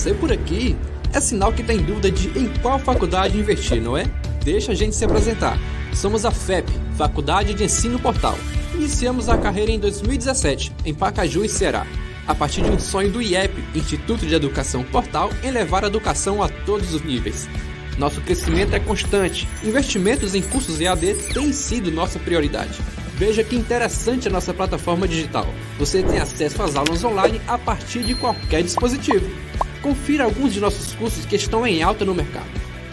você por aqui, é sinal que tem dúvida de em qual faculdade investir, não é? Deixa a gente se apresentar. Somos a FEP, Faculdade de Ensino Portal. Iniciamos a carreira em 2017, em Pacaju, Ceará, a partir de um sonho do IEP, Instituto de Educação Portal, em levar a educação a todos os níveis. Nosso crescimento é constante. Investimentos em cursos EAD têm sido nossa prioridade. Veja que interessante a nossa plataforma digital. Você tem acesso às aulas online a partir de qualquer dispositivo. Confira alguns de nossos cursos que estão em alta no mercado.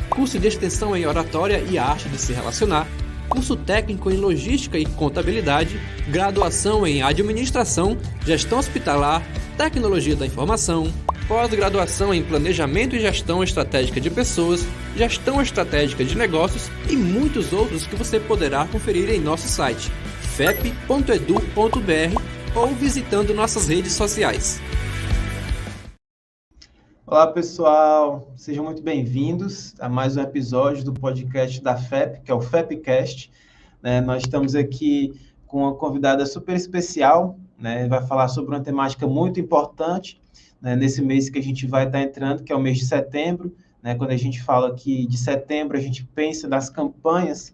Curso de extensão em oratória e a arte de se relacionar, curso técnico em logística e contabilidade, graduação em administração, gestão hospitalar, tecnologia da informação, pós-graduação em planejamento e gestão estratégica de pessoas, gestão estratégica de negócios e muitos outros que você poderá conferir em nosso site fep.edu.br ou visitando nossas redes sociais. Olá, pessoal, sejam muito bem-vindos a mais um episódio do podcast da FEP, que é o FEPcast. Nós estamos aqui com uma convidada super especial, vai falar sobre uma temática muito importante, nesse mês que a gente vai estar entrando, que é o mês de setembro. Quando a gente fala aqui de setembro, a gente pensa nas campanhas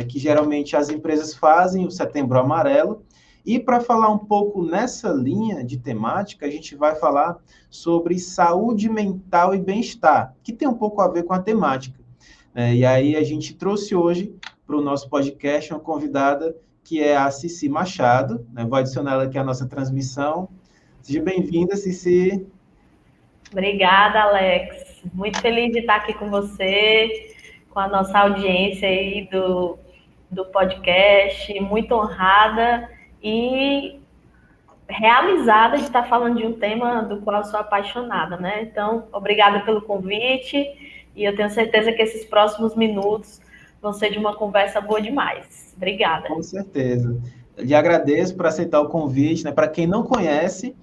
que geralmente as empresas fazem, o Setembro Amarelo. E para falar um pouco nessa linha de temática, a gente vai falar sobre saúde mental e bem-estar, que tem um pouco a ver com a temática. E aí a gente trouxe hoje para o nosso podcast uma convidada que é a Cici Machado, vou adicionar ela aqui à nossa transmissão. Seja bem-vinda, Cici. Obrigada, Alex. Muito feliz de estar aqui com você, com a nossa audiência aí do podcast, muito honrada e realizada de estar falando de um tema do qual eu sou apaixonada, né? Então, obrigada pelo convite e eu tenho certeza que esses próximos minutos vão ser de uma conversa boa demais. Obrigada. Com certeza. Lhe agradeço por aceitar o convite, Para quem não conhece,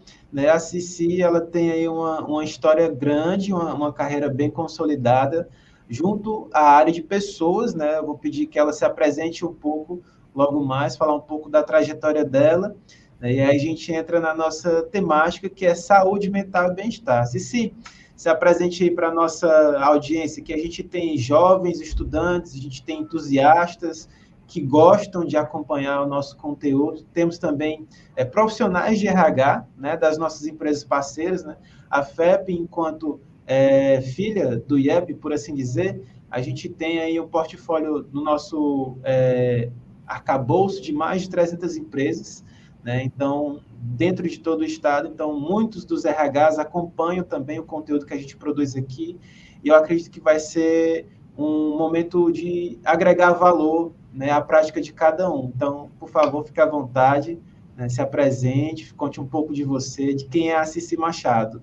a Cici, ela tem aí uma história grande, uma carreira bem consolidada, junto à área de pessoas, Eu vou pedir que ela se apresente um pouco logo mais, falar um pouco da trajetória dela, e aí a gente entra na nossa temática, que é saúde mental e bem-estar. Cici, se apresente aí para a nossa audiência, que a gente tem jovens estudantes, a gente tem entusiastas que gostam de acompanhar o nosso conteúdo, temos também profissionais de RH, das nossas empresas parceiras, A FEP, enquanto filha do IEP, por assim dizer, a gente tem aí um portfólio no nosso arcabouço de mais de 300 empresas, Então, dentro de todo o estado, então, muitos dos RHs acompanham também o conteúdo que a gente produz aqui, e eu acredito que vai ser um momento de agregar valor, à prática de cada um. Então, por favor, fique à vontade, se apresente, conte um pouco de você, de quem é a Cici Machado.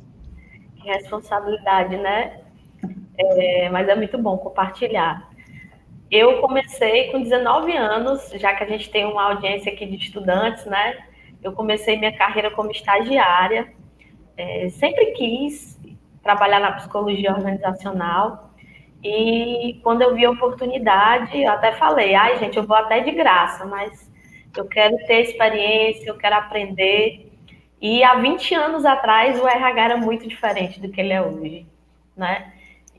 Que responsabilidade, mas é muito bom compartilhar. Eu comecei com 19 anos, já que a gente tem uma audiência aqui de estudantes, Eu comecei minha carreira como estagiária. Sempre quis trabalhar na psicologia organizacional. E quando eu vi a oportunidade, eu até falei, gente, eu vou até de graça, mas eu quero ter experiência, eu quero aprender. E há 20 anos atrás, o RH era muito diferente do que ele é hoje,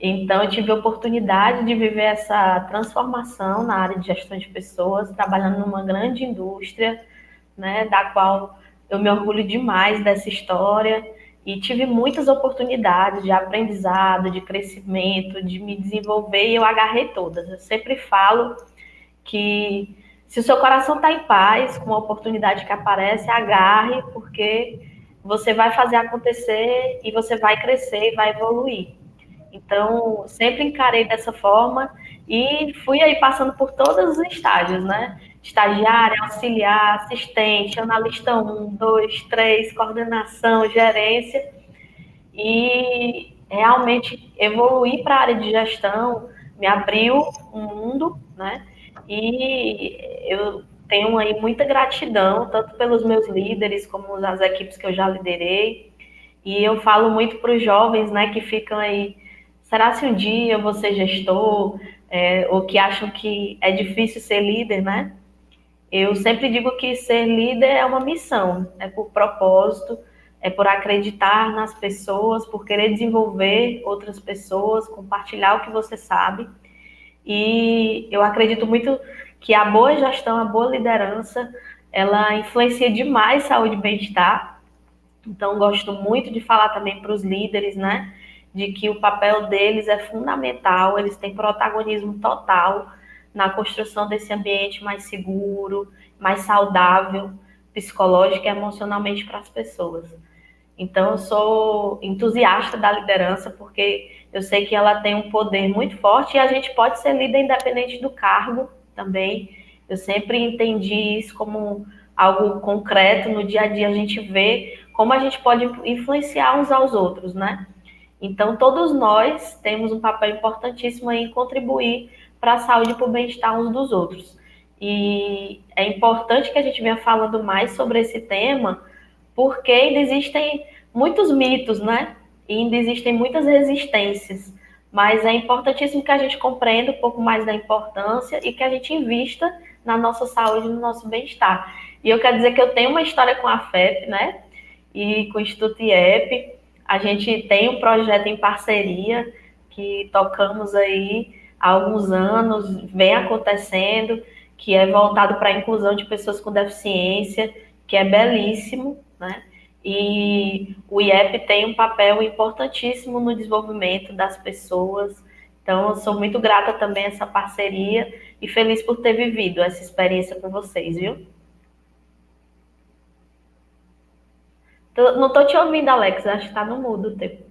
Então, eu tive a oportunidade de viver essa transformação na área de gestão de pessoas, trabalhando numa grande indústria, da qual eu me orgulho demais dessa história e tive muitas oportunidades de aprendizado, de crescimento, de me desenvolver e eu agarrei todas. Eu sempre falo que se o seu coração está em paz com a oportunidade que aparece, agarre, porque você vai fazer acontecer e você vai crescer e vai evoluir. Então, sempre encarei dessa forma e fui aí passando por todos os estágios, Estagiária, auxiliar, assistente, analista 1, 2, 3, coordenação, gerência. E realmente evoluir para a área de gestão me abriu um mundo, E eu tenho aí muita gratidão, tanto pelos meus líderes, como as equipes que eu já liderei. E eu falo muito para os jovens, que ficam aí, será se um dia eu vou ser gestor, ou que acham que é difícil ser líder, Eu sempre digo que ser líder é uma missão, é por propósito, é por acreditar nas pessoas, por querer desenvolver outras pessoas, compartilhar o que você sabe. E eu acredito muito que a boa gestão, a boa liderança, ela influencia demais saúde e bem-estar. Então, gosto muito de falar também para os líderes, né, de que o papel deles é fundamental, eles têm protagonismo total na construção desse ambiente mais seguro, mais saudável, psicológico e emocionalmente para as pessoas. Então, eu sou entusiasta da liderança, porque eu sei que ela tem um poder muito forte e a gente pode ser líder independente do cargo também. Eu sempre entendi isso como algo concreto no dia a dia, a gente vê como a gente pode influenciar uns aos outros, né? Então, todos nós temos um papel importantíssimo em contribuir para a saúde e para o bem-estar uns dos outros. E é importante que a gente venha falando mais sobre esse tema, porque ainda existem muitos mitos, né? E ainda existem muitas resistências. Mas é importantíssimo que a gente compreenda um pouco mais da importância e que a gente invista na nossa saúde e no nosso bem-estar. E eu quero dizer que eu tenho uma história com a FEP, né? E com o Instituto IEP. A gente tem um projeto em parceria que tocamos aí há alguns anos, vem acontecendo, que é voltado para a inclusão de pessoas com deficiência, que é belíssimo, né? E o IEP tem um papel importantíssimo no desenvolvimento das pessoas. Então, eu sou muito grata também a essa parceria e feliz por ter vivido essa experiência com vocês, viu? Não estou te ouvindo, Alex, acho que está no mudo o tempo.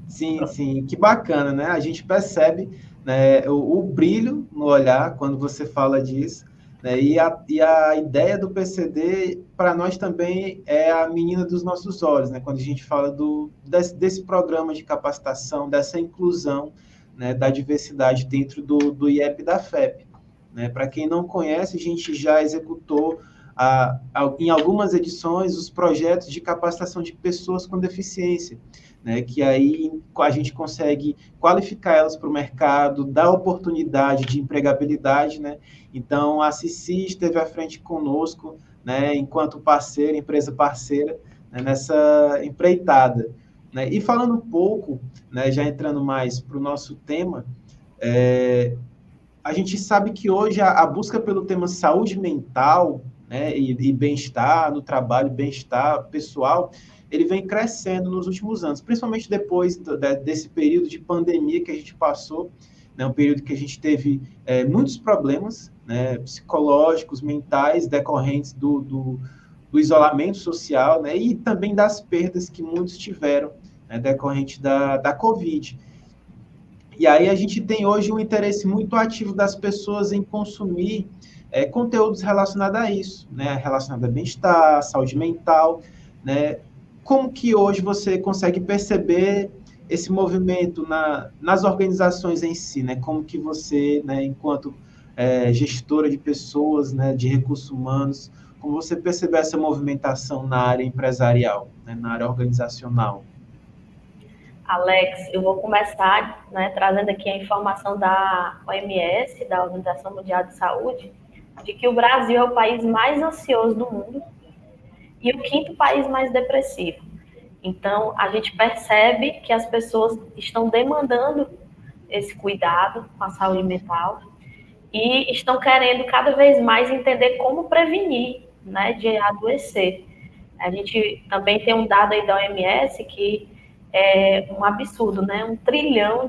Sim, sim, que bacana, né? A gente percebe, né, o brilho no olhar quando você fala disso, né? E a ideia do PCD, para nós também, é a menina dos nossos olhos, né? Quando a gente fala desse programa de capacitação, dessa inclusão, né, da diversidade dentro do IEP da FEP. Né? Para quem não conhece, a gente já executou em algumas edições os projetos de capacitação de pessoas com deficiência, né, que aí a gente consegue qualificar elas para o mercado, dar oportunidade de empregabilidade, né? Então, a Cici esteve à frente conosco, né, enquanto parceira, empresa parceira, né, nessa empreitada. Né? E falando um pouco, né, já entrando mais para o nosso tema, a gente sabe que hoje a busca pelo tema saúde mental, né, e bem-estar no trabalho, bem-estar pessoal, ele vem crescendo nos últimos anos, principalmente depois desse período de pandemia que a gente passou, né, um período que a gente teve muitos problemas, né, psicológicos, mentais, decorrentes do isolamento social, né, e também das perdas que muitos tiveram, né, decorrente da Covid. E aí a gente tem hoje um interesse muito ativo das pessoas em consumir conteúdos relacionados a isso, né? Relacionado a bem-estar, saúde mental, né? Como que hoje você consegue perceber esse movimento nas organizações em si, né? Como que você, né, enquanto gestora de pessoas, né, de recursos humanos, como você percebe essa movimentação na área empresarial, né, na área organizacional? Alex, eu vou começar, né, trazendo aqui a informação da OMS, da Organização Mundial de Saúde, de que o Brasil é o país mais ansioso do mundo e o quinto país mais depressivo. Então, a gente percebe que as pessoas estão demandando esse cuidado com a saúde mental e estão querendo cada vez mais entender como prevenir, né, de adoecer. A gente também tem um dado aí da OMS que é um absurdo, né? $1 trilhão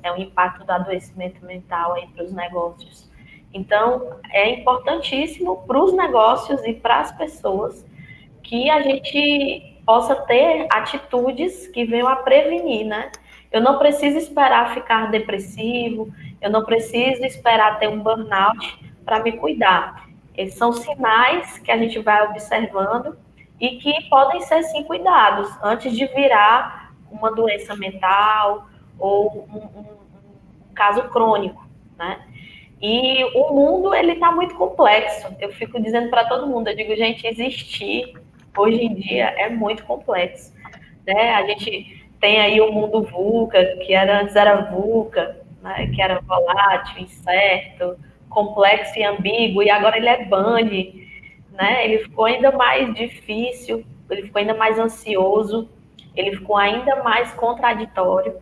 é o impacto do adoecimento mental aí para os negócios. Então, é importantíssimo para os negócios e para as pessoas que a gente possa ter atitudes que venham a prevenir, né? Eu não preciso esperar ficar depressivo, eu não preciso esperar ter um burnout para me cuidar. Esses são sinais que a gente vai observando e que podem ser, sim, cuidados antes de virar uma doença mental ou um caso crônico, né? E o mundo, ele está muito complexo. Eu fico dizendo para todo mundo, eu digo, gente, existir hoje em dia é muito complexo, né? A gente tem aí o mundo VUCA, que antes era VUCA, né? Que era volátil, incerto, complexo e ambíguo, e agora ele é BANI, né? Ele ficou ainda mais difícil ele ficou ainda mais ansioso, ele ficou ainda mais contraditório.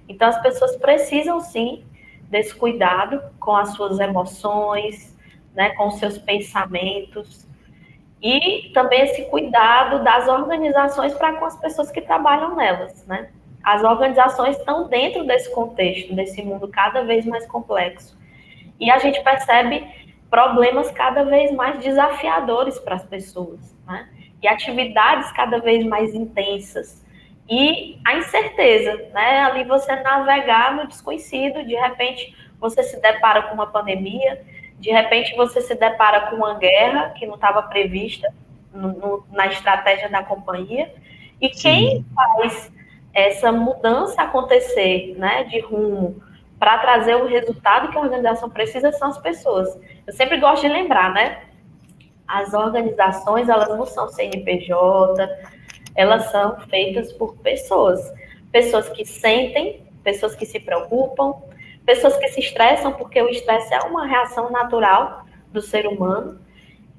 Então, as pessoas precisam, sim, desse cuidado com as suas emoções, né, com os seus pensamentos, e também esse cuidado das organizações para com as pessoas que trabalham nelas, né? As organizações estão dentro desse contexto, desse mundo cada vez mais complexo. E a gente percebe problemas cada vez mais desafiadores para as pessoas, né? E atividades cada vez mais intensas. E a incerteza, né? Ali você navegar no desconhecido, de repente você se depara com uma pandemia, de repente você se depara com uma guerra que não estava prevista na estratégia da companhia. E quem faz essa mudança acontecer, né, de rumo, para trazer o resultado que a organização precisa, são as pessoas. Eu sempre gosto de lembrar, né? As organizações, elas não são CNPJ, elas são feitas por pessoas. Pessoas que sentem, pessoas que se preocupam, pessoas que se estressam, porque o estresse é uma reação natural do ser humano.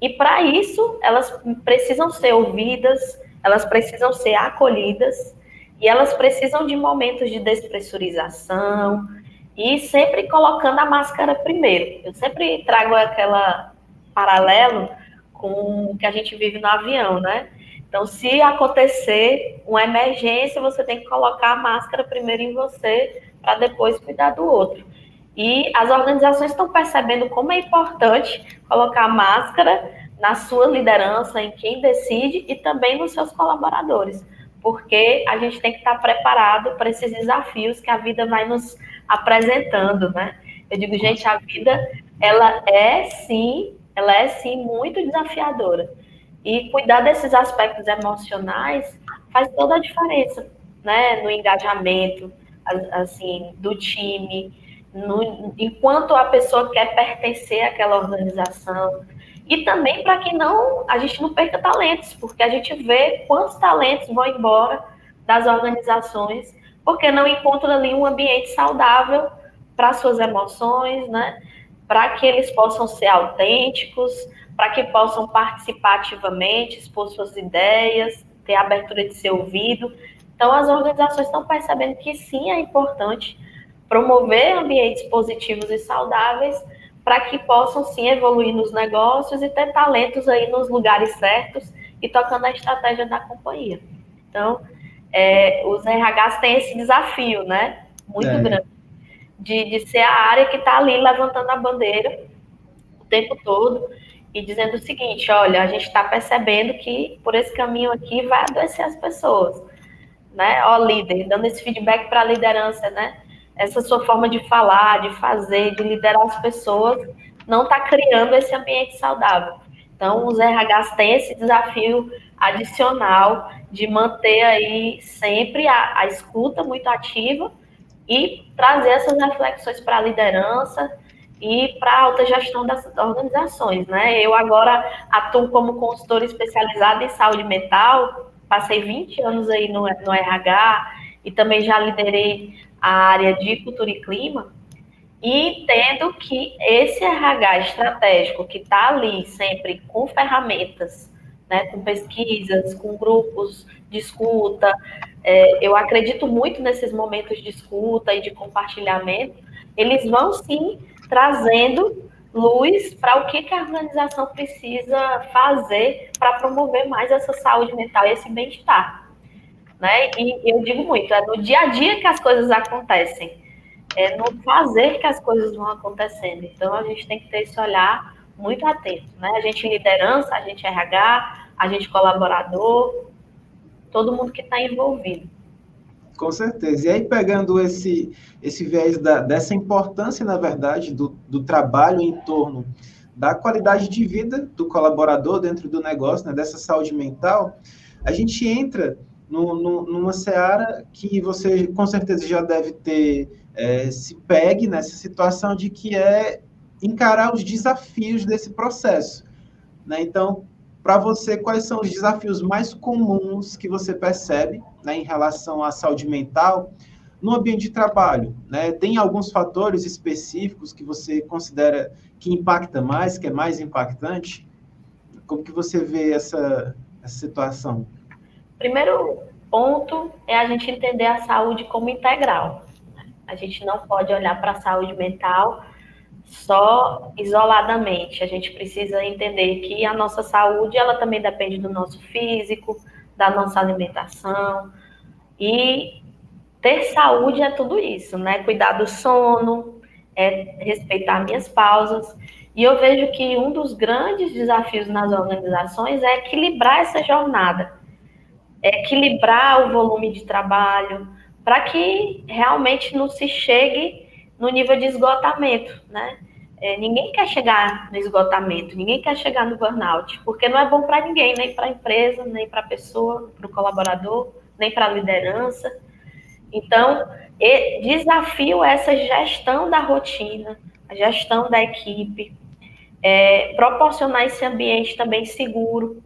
E para isso, elas precisam ser ouvidas, elas precisam ser acolhidas, e elas precisam de momentos de despressurização, e sempre colocando a máscara primeiro. Eu sempre trago aquela paralelo com o que a gente vive no avião, né? Então, se acontecer uma emergência, você tem que colocar a máscara primeiro em você, para depois cuidar do outro. E as organizações estão percebendo como é importante colocar a máscara na sua liderança, em quem decide, e também nos seus colaboradores, porque a gente tem que estar preparado para esses desafios que a vida vai nos apresentando, né? Eu digo, gente, a vida, ela é sim muito desafiadora. E cuidar desses aspectos emocionais faz toda a diferença, né? No engajamento, assim, do time, enquanto a pessoa quer pertencer àquela organização. E também para que a gente não perca talentos, porque a gente vê quantos talentos vão embora das organizações, porque não encontram ali um ambiente saudável para suas emoções, né? Para que eles possam ser autênticos, para que possam participar ativamente, expor suas ideias, ter a abertura de ser ouvido. Então, as organizações estão percebendo que sim, é importante promover ambientes positivos e saudáveis para que possam sim evoluir nos negócios e ter talentos aí nos lugares certos e tocando a estratégia da companhia. Então, os RHs têm esse desafio, né? Muito grande, de ser a área que está ali levantando a bandeira o tempo todo e dizendo o seguinte: olha, a gente está percebendo que por esse caminho aqui vai adoecer as pessoas, né? Ó, líder, dando esse feedback para a liderança, né? Essa sua forma de falar, de fazer, de liderar as pessoas, não está criando esse ambiente saudável. Então, os RHs têm esse desafio adicional de manter aí sempre a escuta muito ativa e trazer essas reflexões para a liderança e para a alta gestão das organizações, né? Eu agora atuo como consultora especializada em saúde mental, passei 20 anos aí no RH e também já liderei a área de cultura e clima, e entendo que esse RH estratégico que está ali sempre com ferramentas, né, com pesquisas, com grupos de escuta, eu acredito muito nesses momentos de escuta e de compartilhamento, eles vão sim trazendo luz para o que a organização precisa fazer para promover mais essa saúde mental e esse bem-estar. Né? E eu digo muito, é no dia a dia que as coisas acontecem, é no fazer que as coisas vão acontecendo. Então, a gente tem que ter esse olhar muito atento, né? A gente liderança, a gente RH, a gente colaborador, todo mundo que está envolvido. Com certeza. E aí, pegando esse viés dessa importância, na verdade, do trabalho em torno da qualidade de vida do colaborador dentro do negócio, né, dessa saúde mental, a gente entra numa seara que você, com certeza, já deve ter se pegue nessa situação de que é encarar os desafios desse processo, né? Então, para você, quais são os desafios mais comuns que você percebe, né, em relação à saúde mental no ambiente de trabalho, né? Tem alguns fatores específicos que você considera que impacta mais, que é mais impactante? Como que você vê essa situação? Primeiro ponto é a gente entender a saúde como integral. A gente não pode olhar para a saúde mental só isoladamente. A gente precisa entender que a nossa saúde, ela também depende do nosso físico, da nossa alimentação. E ter saúde é tudo isso, né? Cuidar do sono, é respeitar minhas pausas. E eu vejo que um dos grandes desafios nas organizações é equilibrar essa jornada, é equilibrar o volume de trabalho, para que realmente não se chegue no nível de esgotamento, né? Ninguém quer chegar no esgotamento, ninguém quer chegar no burnout, porque não é bom para ninguém, nem para a empresa, nem para a pessoa, para o colaborador, nem para a liderança. Então, desafio essa gestão da rotina, a gestão da equipe, proporcionar esse ambiente também seguro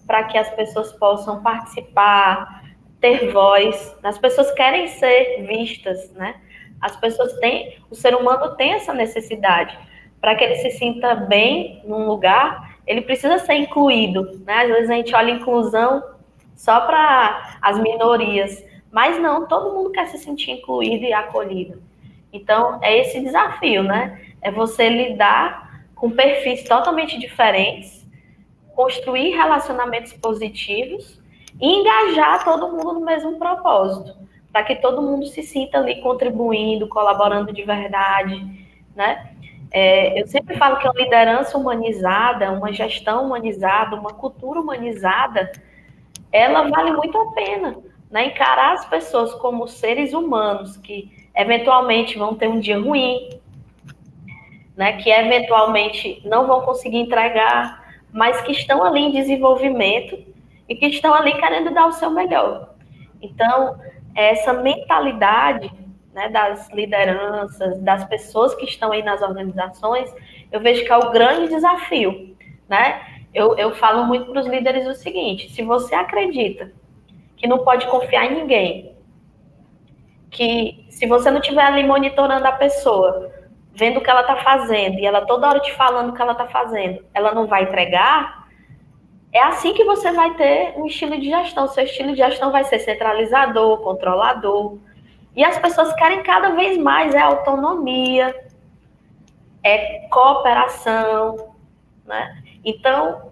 para que as pessoas possam participar, ter voz. As pessoas querem ser vistas, né? As pessoas têm, o ser humano tem essa necessidade. Para que ele se sinta bem num lugar, ele precisa ser incluído, né? Às vezes a gente olha inclusão só para as minorias, mas não, todo mundo quer se sentir incluído e acolhido. Então, é esse desafio, né? É você lidar com perfis totalmente diferentes, construir relacionamentos positivos e engajar todo mundo no mesmo propósito, para que todo mundo se sinta ali contribuindo, colaborando de verdade, né? Eu sempre falo que a liderança humanizada, uma gestão humanizada, uma cultura humanizada, ela vale muito a pena, né? Encarar as pessoas como seres humanos que eventualmente vão ter um dia ruim, né? Que eventualmente não vão conseguir entregar, mas que estão ali em desenvolvimento e que estão ali querendo dar o seu melhor. Então, essa mentalidade, né, das lideranças, das pessoas que estão aí nas organizações, eu vejo que é o grande desafio, né? Eu falo muito para os líderes o seguinte: se você acredita que não pode confiar em ninguém, que se você não estiver ali monitorando a pessoa, vendo o que ela está fazendo, e ela toda hora te falando o que ela está fazendo, ela não vai entregar, é assim que você vai ter um estilo de gestão. Seu estilo de gestão vai ser centralizador, controlador. E as pessoas querem cada vez mais autonomia, cooperação, né? Então,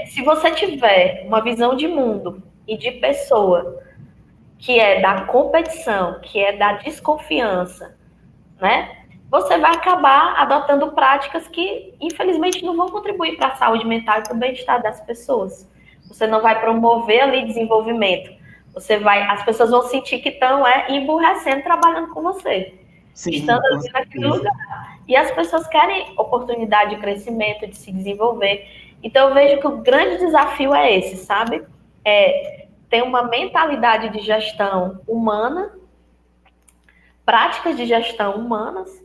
se você tiver uma visão de mundo e de pessoa que é da competição, que é da desconfiança, né? Você vai acabar adotando práticas que, infelizmente, não vão contribuir para a saúde mental e para o bem-estar das pessoas. Você não vai promover ali desenvolvimento. As pessoas vão sentir que estão emburrecendo trabalhando com você. Sim, estando ali naquele lugar. E as pessoas querem oportunidade de crescimento, de se desenvolver. Então, eu vejo que o grande desafio é esse, sabe? Ter uma mentalidade de gestão humana, práticas de gestão humanas,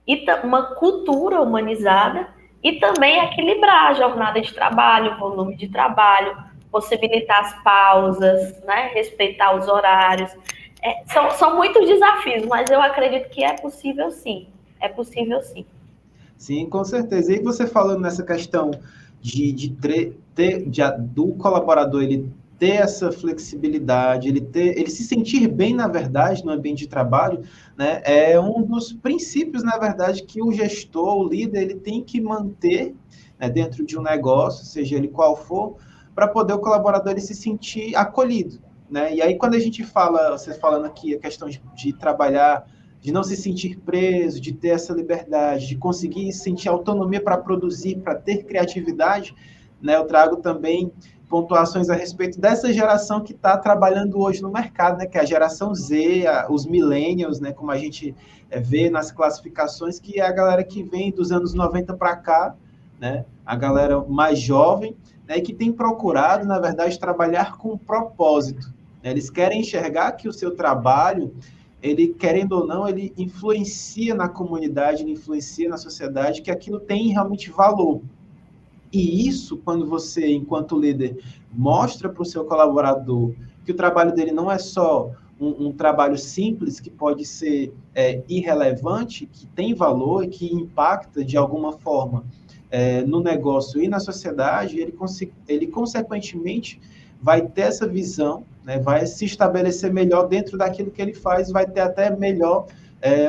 e uma cultura humanizada, e também equilibrar a jornada de trabalho, o volume de trabalho, possibilitar as pausas, né? Respeitar os horários. São muitos desafios, mas eu acredito que é possível sim. É possível sim. Sim, com certeza. E você falando nessa questão do colaborador ele ter essa flexibilidade, ele se sentir bem, na verdade, no ambiente de trabalho, né, é um dos princípios, na verdade, que o gestor, o líder, ele tem que manter, né, dentro de um negócio, seja ele qual for, para poder o colaborador ele se sentir acolhido, né? E aí, quando a gente fala, você falando aqui a questão de trabalhar, de não se sentir preso, de ter essa liberdade, de conseguir sentir autonomia para produzir, para ter criatividade, né, eu trago também pontuações a respeito dessa geração que está trabalhando hoje no mercado, né, que é a geração Z, os millennials, né, como a gente vê nas classificações, que é a galera que vem dos anos 90 para cá, né, a galera mais jovem, né, e que tem procurado, na verdade, trabalhar com propósito. Né? Eles querem enxergar que o seu trabalho, ele, querendo ou não, ele influencia na comunidade, ele influencia na sociedade, que aquilo tem realmente valor. E isso, quando você, enquanto líder, mostra para o seu colaborador que o trabalho dele não é só um trabalho simples, que pode ser irrelevante, que tem valor e que impacta de alguma forma no negócio e na sociedade, ele consequentemente vai ter essa visão, né, vai se estabelecer melhor dentro daquilo que ele faz, vai ter até melhor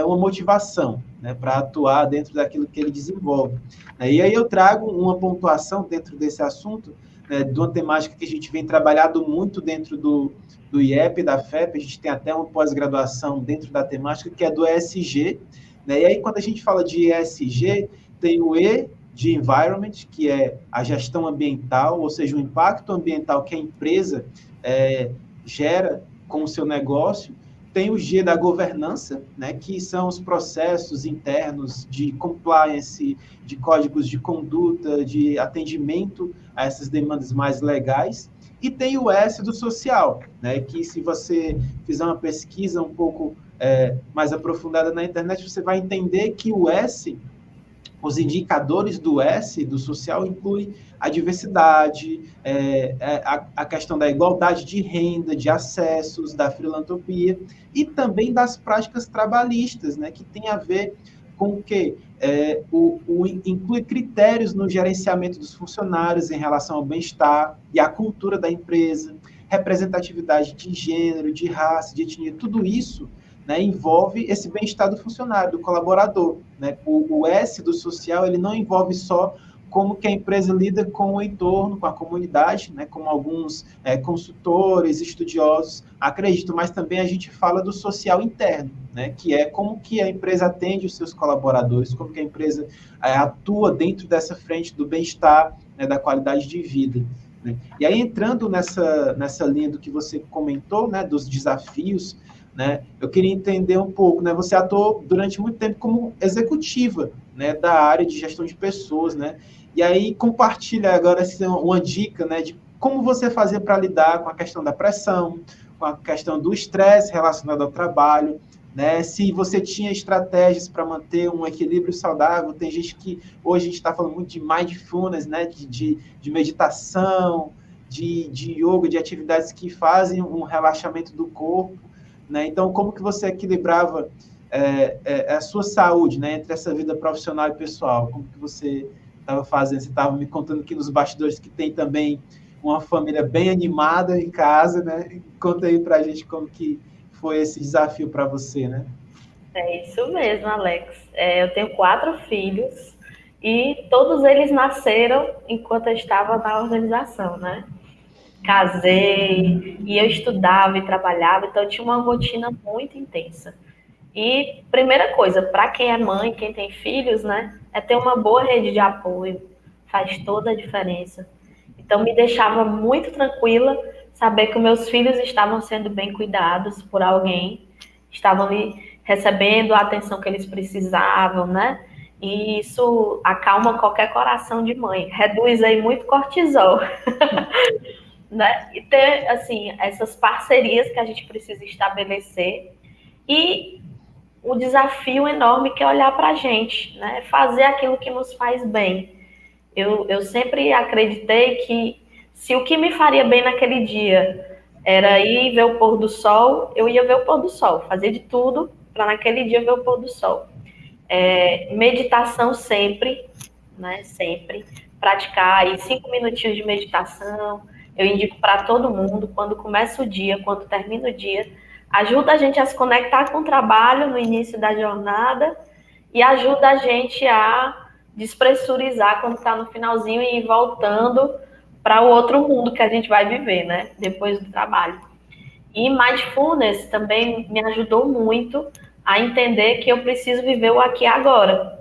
uma motivação, né, para atuar dentro daquilo que ele desenvolve. E aí eu trago uma pontuação dentro desse assunto, né, de uma temática que a gente vem trabalhando muito dentro do IEP, da FEP, a gente tem até uma pós-graduação dentro da temática, que é do ESG, né, e aí quando a gente fala de ESG, tem o E de environment, que é a gestão ambiental, ou seja, o impacto ambiental que a empresa gera com o seu negócio. Tem o G da governança, né, que são os processos internos de compliance, de códigos de conduta, de atendimento a essas demandas mais legais. E tem o S do social, né, que se você fizer uma pesquisa um pouco mais aprofundada na internet, você vai entender que o S, os indicadores do S, do social, incluem a diversidade, a questão da igualdade de renda, de acessos, da filantropia e também das práticas trabalhistas, né, que tem a ver com o quê? Inclui critérios no gerenciamento dos funcionários em relação ao bem-estar e à cultura da empresa, representatividade de gênero, de raça, de etnia, tudo isso, né, envolve esse bem-estar do funcionário, do colaborador, né? O S do social, ele não envolve só como que a empresa lida com o entorno, com a comunidade, né, como alguns consultores, estudiosos acreditam, mas também a gente fala do social interno, né, que é como que a empresa atende os seus colaboradores, como que a empresa atua dentro dessa frente do bem-estar, né, da qualidade de vida. Né? E aí, entrando nessa linha do que você comentou, né, dos desafios, né, eu queria entender um pouco, né, você atuou durante muito tempo como executiva, né, da área de gestão de pessoas, né, e aí compartilha agora uma dica, né, de como você fazia para lidar com a questão da pressão, com a questão do estresse relacionado ao trabalho, né, se você tinha estratégias para manter um equilíbrio saudável. Tem gente que hoje a gente está falando muito de mindfulness, né, de meditação, de yoga, de atividades que fazem um relaxamento do corpo, né? Então, como que você equilibrava a sua saúde, né, entre essa vida profissional e pessoal? Como que você estava fazendo? Você estava me contando aqui nos bastidores que tem também uma família bem animada em casa, né? Conta aí para a gente como que foi esse desafio para você, né? É isso mesmo, Alex. Eu tenho 4 filhos e todos eles nasceram enquanto eu estava na organização, né? Casei, e eu estudava e trabalhava, então eu tinha uma rotina muito intensa. E primeira coisa, para quem é mãe, quem tem filhos, né, é ter uma boa rede de apoio, faz toda a diferença. Então me deixava muito tranquila saber que os meus filhos estavam sendo bem cuidados por alguém, estavam ali recebendo a atenção que eles precisavam, né? E isso acalma qualquer coração de mãe, reduz aí muito cortisol. Né? E ter, assim, essas parcerias que a gente precisa estabelecer e o desafio enorme que é olhar para a gente, né? Fazer aquilo que nos faz bem. Eu sempre acreditei que se o que me faria bem naquele dia era ir ver o pôr do sol, eu ia ver o pôr do sol, fazer de tudo para naquele dia ver o pôr do sol. Meditação sempre, né? Sempre. Praticar aí 5 minutinhos de meditação. Eu indico para todo mundo, quando começa o dia, quando termina o dia, ajuda a gente a se conectar com o trabalho no início da jornada e ajuda a gente a despressurizar quando está no finalzinho e ir voltando para o outro mundo que a gente vai viver, né, depois do trabalho. E Mindfulness também me ajudou muito a entender que eu preciso viver o aqui e agora.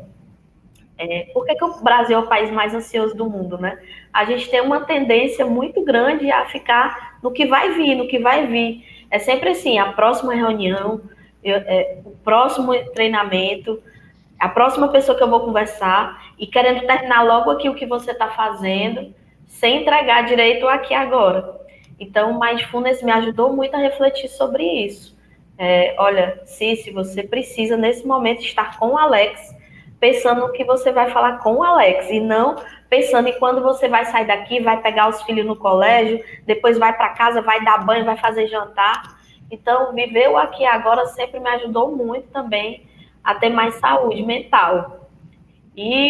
Por que o Brasil é o país mais ansioso do mundo, né? A gente tem uma tendência muito grande a ficar no que vai vir, no que vai vir. É sempre assim, a próxima reunião, o próximo treinamento, a próxima pessoa que eu vou conversar e querendo terminar logo aqui o que você está fazendo, sem entregar direito aqui agora. Então, o Mindfulness me ajudou muito a refletir sobre isso. Olha, se você precisa, nesse momento, estar com o Alex, pensando no que você vai falar com o Alex, e não pensando em quando você vai sair daqui, vai pegar os filhos no colégio, depois vai para casa, vai dar banho, vai fazer jantar. Então, viver o aqui e agora sempre me ajudou muito também a ter mais saúde mental. E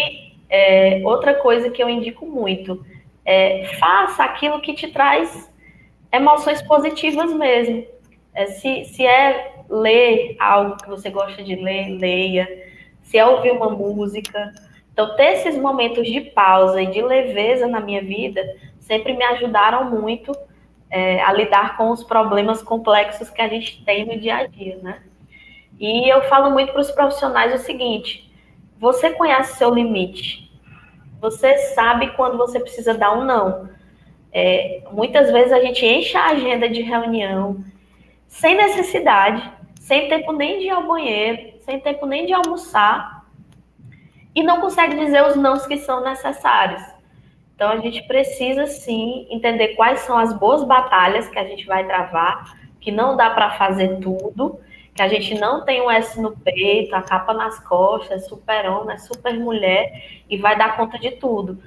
outra coisa que eu indico muito, faça aquilo que te traz emoções positivas mesmo. Se é ler algo que você gosta de ler, leia. Se é ouvir uma música. Então, ter esses momentos de pausa e de leveza na minha vida sempre me ajudaram muito a lidar com os problemas complexos que a gente tem no dia a dia, né? E eu falo muito para os profissionais o seguinte: você conhece seu limite. Você sabe quando você precisa dar um não. Muitas vezes a gente enche a agenda de reunião sem necessidade, sem tempo nem de ir ao banheiro, sem tempo nem de almoçar, e não consegue dizer os nãos que são necessários. Então, a gente precisa, sim, entender quais são as boas batalhas que a gente vai travar, que não dá para fazer tudo, que a gente não tem um S no peito, a capa nas costas, super-homem, super-mulher, e vai dar conta de tudo.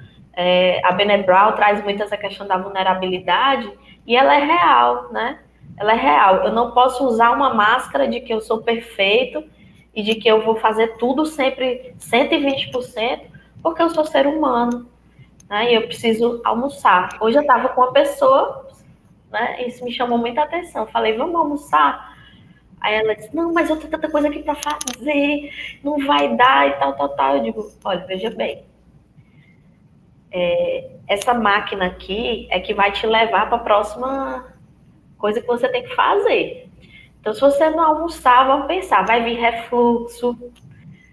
A Brené Brown traz muito essa questão da vulnerabilidade, e ela é real, né? Ela é real. Eu não posso usar uma máscara de que eu sou perfeito e de que eu vou fazer tudo sempre 120%, porque eu sou ser humano. Né, e eu preciso almoçar. Hoje eu estava com uma pessoa, né, isso me chamou muita atenção. Falei, vamos almoçar? Aí ela disse, não, mas eu tenho tanta coisa aqui para fazer, não vai dar e tal, tal, tal. Eu digo, olha, veja bem, essa máquina aqui é que vai te levar para a próxima coisa que você tem que fazer. Então, se você não almoçar, vamos pensar, vai vir refluxo,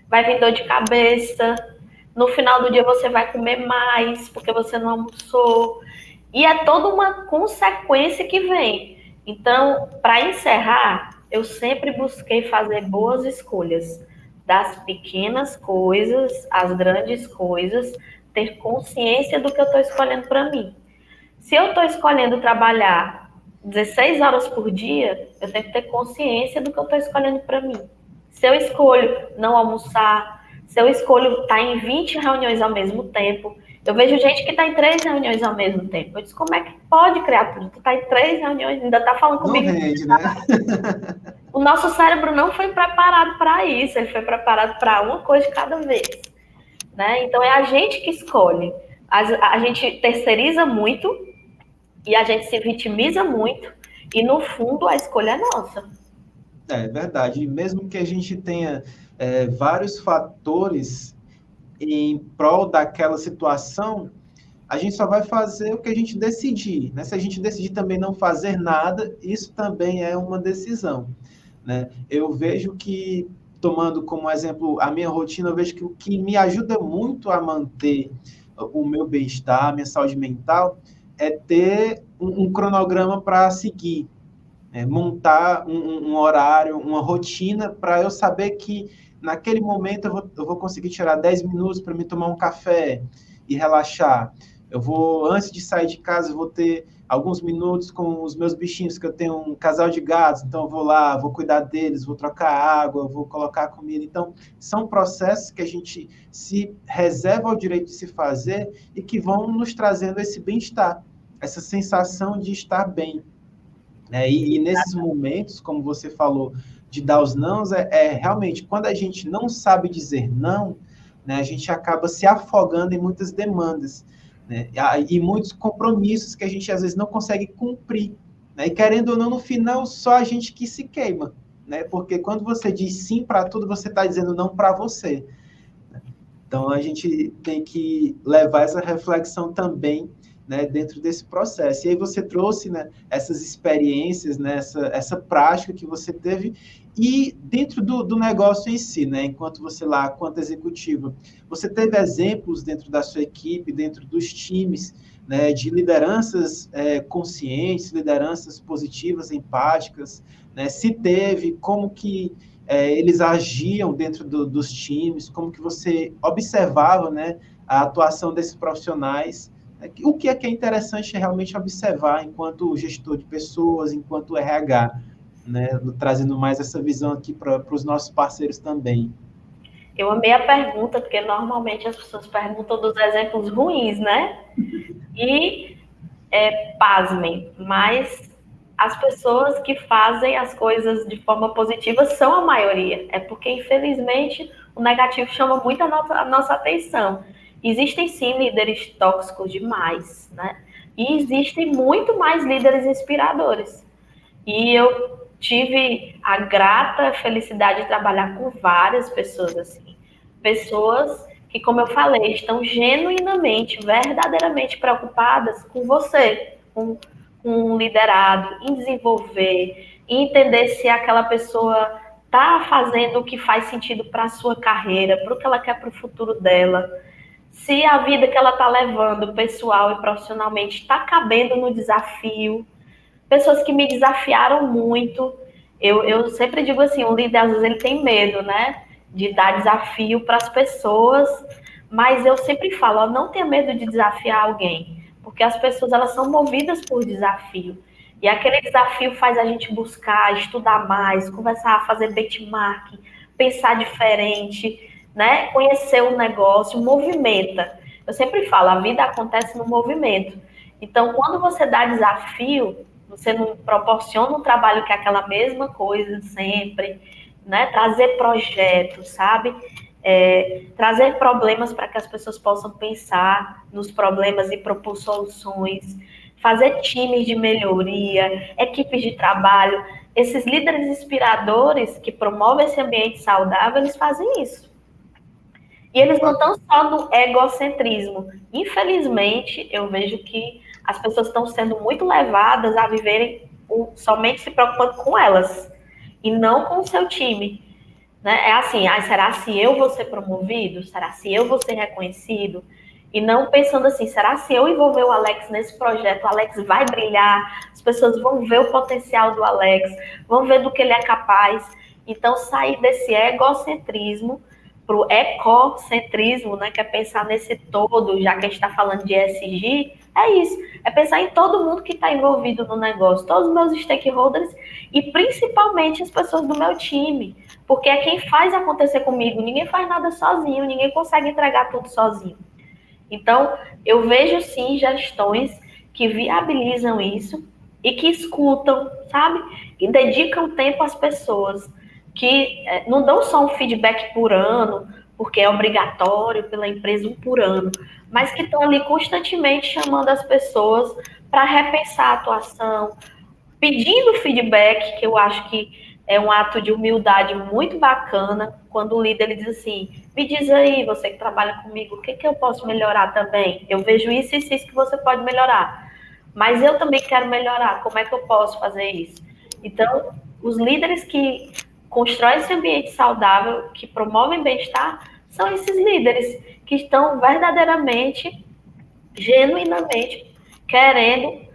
vai vir dor de cabeça, no final do dia você vai comer mais, porque você não almoçou. E é toda uma consequência que vem. Então, para encerrar, eu sempre busquei fazer boas escolhas. Das pequenas coisas às grandes coisas, ter consciência do que eu estou escolhendo para mim. Se eu estou escolhendo trabalhar 16 horas por dia, eu tenho que ter consciência do que eu estou escolhendo para mim. Se eu escolho não almoçar, se eu escolho estar em 20 reuniões ao mesmo tempo, eu vejo gente que está em 3 reuniões ao mesmo tempo. Eu disse, como é que pode, criatura? Tu está em 3 reuniões, ainda está falando comigo. Não rende, né? O nosso cérebro não foi preparado para isso, ele foi preparado para uma coisa de cada vez. Né? Então, é a gente que escolhe. A gente terceiriza muito e a gente se vitimiza muito e, no fundo, a escolha é nossa. É verdade. E mesmo que a gente tenha vários fatores em prol daquela situação, a gente só vai fazer o que a gente decidir. Né? Se a gente decidir também não fazer nada, isso também é uma decisão. Né? Eu vejo que, tomando como exemplo a minha rotina, eu vejo que o que me ajuda muito a manter o meu bem-estar, a minha saúde mental, é ter um cronograma para seguir. Montar um horário, uma rotina, para eu saber que naquele momento eu vou conseguir tirar 10 minutos para me tomar um café e relaxar. Antes de sair de casa, eu vou ter alguns minutos com os meus bichinhos, que eu tenho um casal de gatos, então eu vou lá, vou cuidar deles, vou trocar água, vou colocar comida. Então, são processos que a gente se reserva o direito de se fazer e que vão nos trazendo esse bem-estar, essa sensação de estar bem. E nesses momentos, como você falou, de dar os nãos, realmente, quando a gente não sabe dizer não, né, a gente acaba se afogando em muitas demandas, né, e muitos compromissos que a gente, às vezes, não consegue cumprir. Né, e, querendo ou não, no final, só a gente que se queima. Né, porque quando você diz sim para tudo, você está dizendo não para você. Então, a gente tem que levar essa reflexão também, né, dentro desse processo. E aí você trouxe, né, essas experiências, né, essa prática que você teve, e dentro do negócio em si, né, enquanto você lá, quanto executiva, você teve exemplos dentro da sua equipe, dentro dos times, né, de lideranças conscientes, lideranças positivas, empáticas, né, se teve, como que eles agiam dentro dos times, como que você observava, né, a atuação desses profissionais. O que é interessante realmente observar enquanto gestor de pessoas, enquanto RH, né? Trazendo mais essa visão aqui para os nossos parceiros também. Eu amei a pergunta, porque normalmente as pessoas perguntam dos exemplos ruins, né? E, pasmem, mas as pessoas que fazem as coisas de forma positiva são a maioria. É porque, infelizmente, o negativo chama muito a nossa atenção. Existem, sim, líderes tóxicos demais, né? E existem muito mais líderes inspiradores. E eu tive a grata felicidade de trabalhar com várias pessoas assim. Pessoas que, como eu falei, estão genuinamente, verdadeiramente preocupadas com você, com um liderado, em desenvolver, em entender se aquela pessoa está fazendo o que faz sentido para a sua carreira, para o que ela quer para o futuro dela, se a vida que ela está levando, pessoal e profissionalmente, está cabendo no desafio. Pessoas que me desafiaram muito. Eu sempre digo assim, o líder, às vezes, ele tem medo, né? De dar desafio para as pessoas, mas eu sempre falo, ó, não tenha medo de desafiar alguém, porque as pessoas, elas são movidas por desafio. E aquele desafio faz a gente buscar, estudar mais, conversar, fazer benchmark, pensar diferente, né? Conhecer o negócio, movimenta. Eu sempre falo, a vida acontece no movimento. Então, quando você dá desafio, você não proporciona um trabalho que é aquela mesma coisa sempre, né? Trazer projetos, sabe? Trazer problemas para que as pessoas possam pensar nos problemas e propor soluções, fazer times de melhoria, equipes de trabalho. Esses líderes inspiradores que promovem esse ambiente saudável, eles fazem isso. E eles não estão só no egocentrismo. Infelizmente, eu vejo que as pessoas estão sendo muito levadas a viverem somente se preocupando com elas e não com o seu time. Né? É assim, será se eu vou ser promovido? Será se eu vou ser reconhecido? E não pensando assim, será se eu envolver o Alex nesse projeto, o Alex vai brilhar, as pessoas vão ver o potencial do Alex, vão ver do que ele é capaz. Então, sair desse egocentrismo para o ecocentrismo, né, que é pensar nesse todo, já que a gente está falando de ESG, é isso, é pensar em todo mundo que está envolvido no negócio, todos os meus stakeholders e principalmente as pessoas do meu time, porque é quem faz acontecer comigo, ninguém faz nada sozinho, ninguém consegue entregar tudo sozinho. Então, eu vejo sim gestões que viabilizam isso e que escutam, sabe? E dedicam tempo às pessoas, que não dão só um feedback por ano, porque é obrigatório pela empresa um por ano, mas que estão ali constantemente chamando as pessoas para repensar a atuação, pedindo feedback, que eu acho que é um ato de humildade muito bacana, quando o líder ele diz assim, me diz aí, você que trabalha comigo, o que eu posso melhorar também? Eu vejo isso e isso que você pode melhorar, mas eu também quero melhorar, como é que eu posso fazer isso? Então, os líderes que constroem esse ambiente saudável, que promovem bem-estar, são esses líderes que estão verdadeiramente, genuinamente, querendo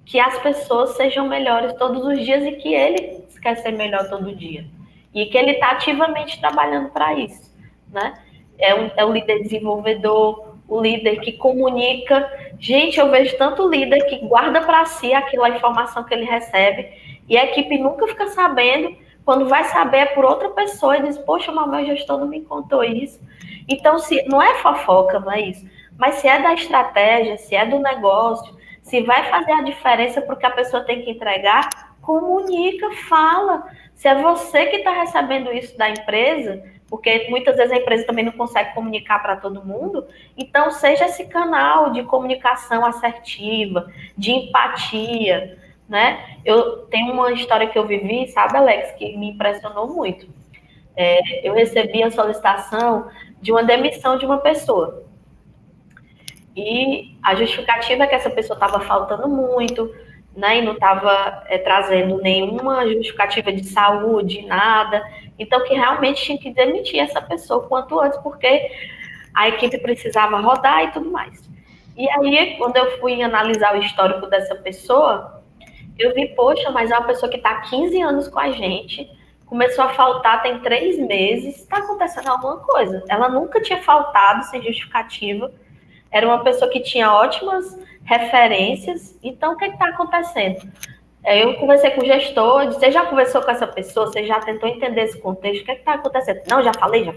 que as pessoas sejam melhores todos os dias e que ele quer ser melhor todo dia. E que ele está ativamente trabalhando para isso, né? É o líder desenvolvedor, o líder que comunica. Gente, eu vejo tanto líder que guarda para si aquela informação que ele recebe e a equipe nunca fica sabendo. Quando vai saber é por outra pessoa e diz, poxa, mas meu gestor não me contou isso. Então, se não é fofoca, não é isso. Mas se é da estratégia, se é do negócio, se vai fazer a diferença para o que a pessoa tem que entregar, comunica, fala. Se é você que está recebendo isso da empresa, porque muitas vezes a empresa também não consegue comunicar para todo mundo, então seja esse canal de comunicação assertiva, de empatia, né? Eu tenho uma história que eu vivi, sabe, Alex, que me impressionou muito. Eu recebi a solicitação de uma demissão de uma pessoa. E a justificativa é que essa pessoa estava faltando muito, né, e não estava trazendo nenhuma justificativa de saúde, nada. Então, que realmente tinha que demitir essa pessoa quanto antes, porque a equipe precisava rodar e tudo mais. E aí, quando eu fui analisar o histórico dessa pessoa, eu vi, poxa, mas é uma pessoa que está há 15 anos com a gente, começou a faltar tem 3 meses, está acontecendo alguma coisa. Ela nunca tinha faltado sem justificativa, era uma pessoa que tinha ótimas referências, então o que está acontecendo? Eu conversei com o gestor, disse, você já conversou com essa pessoa, você já tentou entender esse contexto, o que está acontecendo? Não, já falei.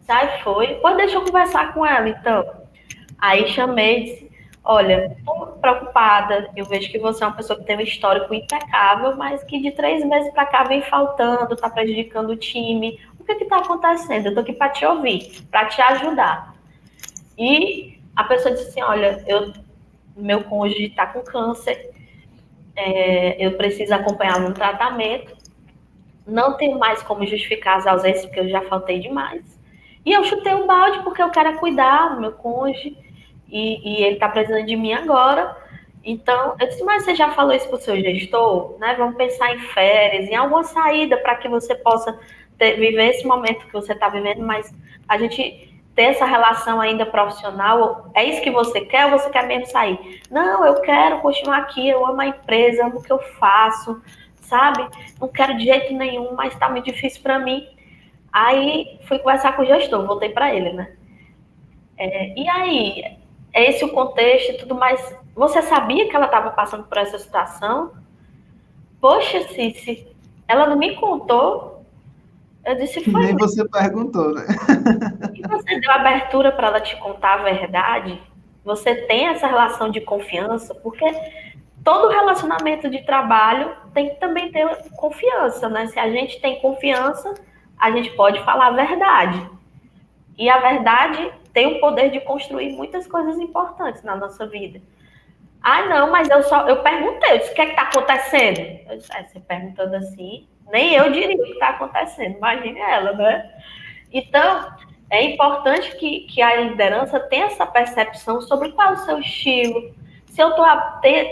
Sai, foi. Pode deixar eu conversar com ela, então. Aí chamei e disse, olha, estou preocupada, eu vejo que você é uma pessoa que tem um histórico impecável, mas que de 3 meses para cá vem faltando, está prejudicando o time. O que está acontecendo? Eu estou aqui para te ouvir, para te ajudar. E A pessoa disse assim, olha, meu cônjuge está com câncer, eu preciso acompanhá-lo no tratamento, não tenho mais como justificar as ausências, porque eu já faltei demais. E eu chutei o balde porque eu quero cuidar do meu cônjuge, e ele está precisando de mim agora. Então, eu disse, mas você já falou isso para o seu gestor? Né? Vamos pensar em férias, em alguma saída para que você possa viver esse momento que você está vivendo, mas a gente ter essa relação ainda profissional, é isso que você quer ou você quer mesmo sair? Não, eu quero continuar aqui, eu amo a empresa, amo o que eu faço, sabe? Não quero de jeito nenhum, mas está muito difícil para mim. Aí fui conversar com o gestor, voltei para ele, né? E aí, é esse o contexto e tudo mais. Você sabia que ela estava passando por essa situação? Poxa, Cici, ela não me contou. Eu disse, foi. Nem você perguntou, né? E você deu abertura para ela te contar a verdade? Você tem essa relação de confiança? Porque todo relacionamento de trabalho tem que também ter confiança, né? Se a gente tem confiança, a gente pode falar a verdade. E a verdade tem o poder de construir muitas coisas importantes na nossa vida. Ah, não, mas eu perguntei, eu disse, o que é que está acontecendo? Eu disse, você perguntando assim, nem eu diria o que está acontecendo, imagine ela, né? Então, é importante que a liderança tenha essa percepção sobre qual é o seu estilo, se eu estou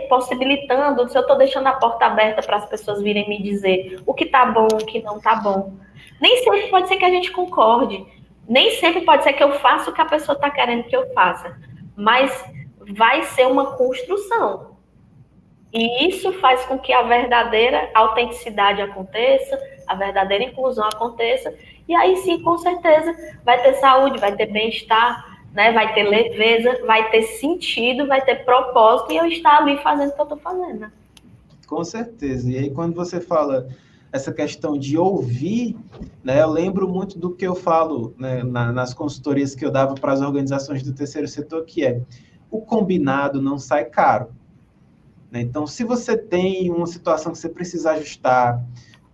possibilitando, se eu estou deixando a porta aberta para as pessoas virem me dizer o que está bom, o que não está bom. Nem sempre pode ser que a gente concorde, nem sempre pode ser que eu faça o que a pessoa está querendo que eu faça, mas vai ser uma construção. E isso faz com que a verdadeira autenticidade aconteça, a verdadeira inclusão aconteça, e aí sim, com certeza, vai ter saúde, vai ter bem-estar, né? Vai ter leveza, vai ter sentido, vai ter propósito, e eu estar ali fazendo o que eu estou fazendo. Né? Com certeza. E aí, quando você fala essa questão de ouvir, né, eu lembro muito do que eu falo, né, nas consultorias que eu dava para as organizações do terceiro setor, que é o combinado não sai caro. Né? Então, se você tem uma situação que você precisa ajustar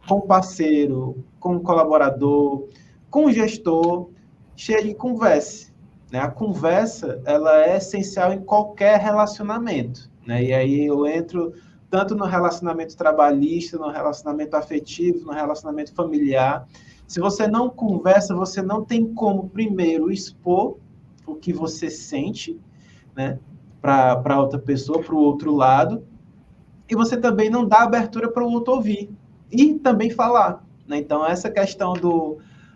com o parceiro, com o colaborador, com o gestor, chegue e converse. Né? A conversa, ela é essencial em qualquer relacionamento. Né? E aí eu entro tanto no relacionamento trabalhista, no relacionamento afetivo, no relacionamento familiar. Se você não conversa, você não tem como, primeiro, expor o que você sente, né, para outra pessoa, para o outro lado, e você também não dá abertura para o outro ouvir, e também falar. Né? Então, essa questão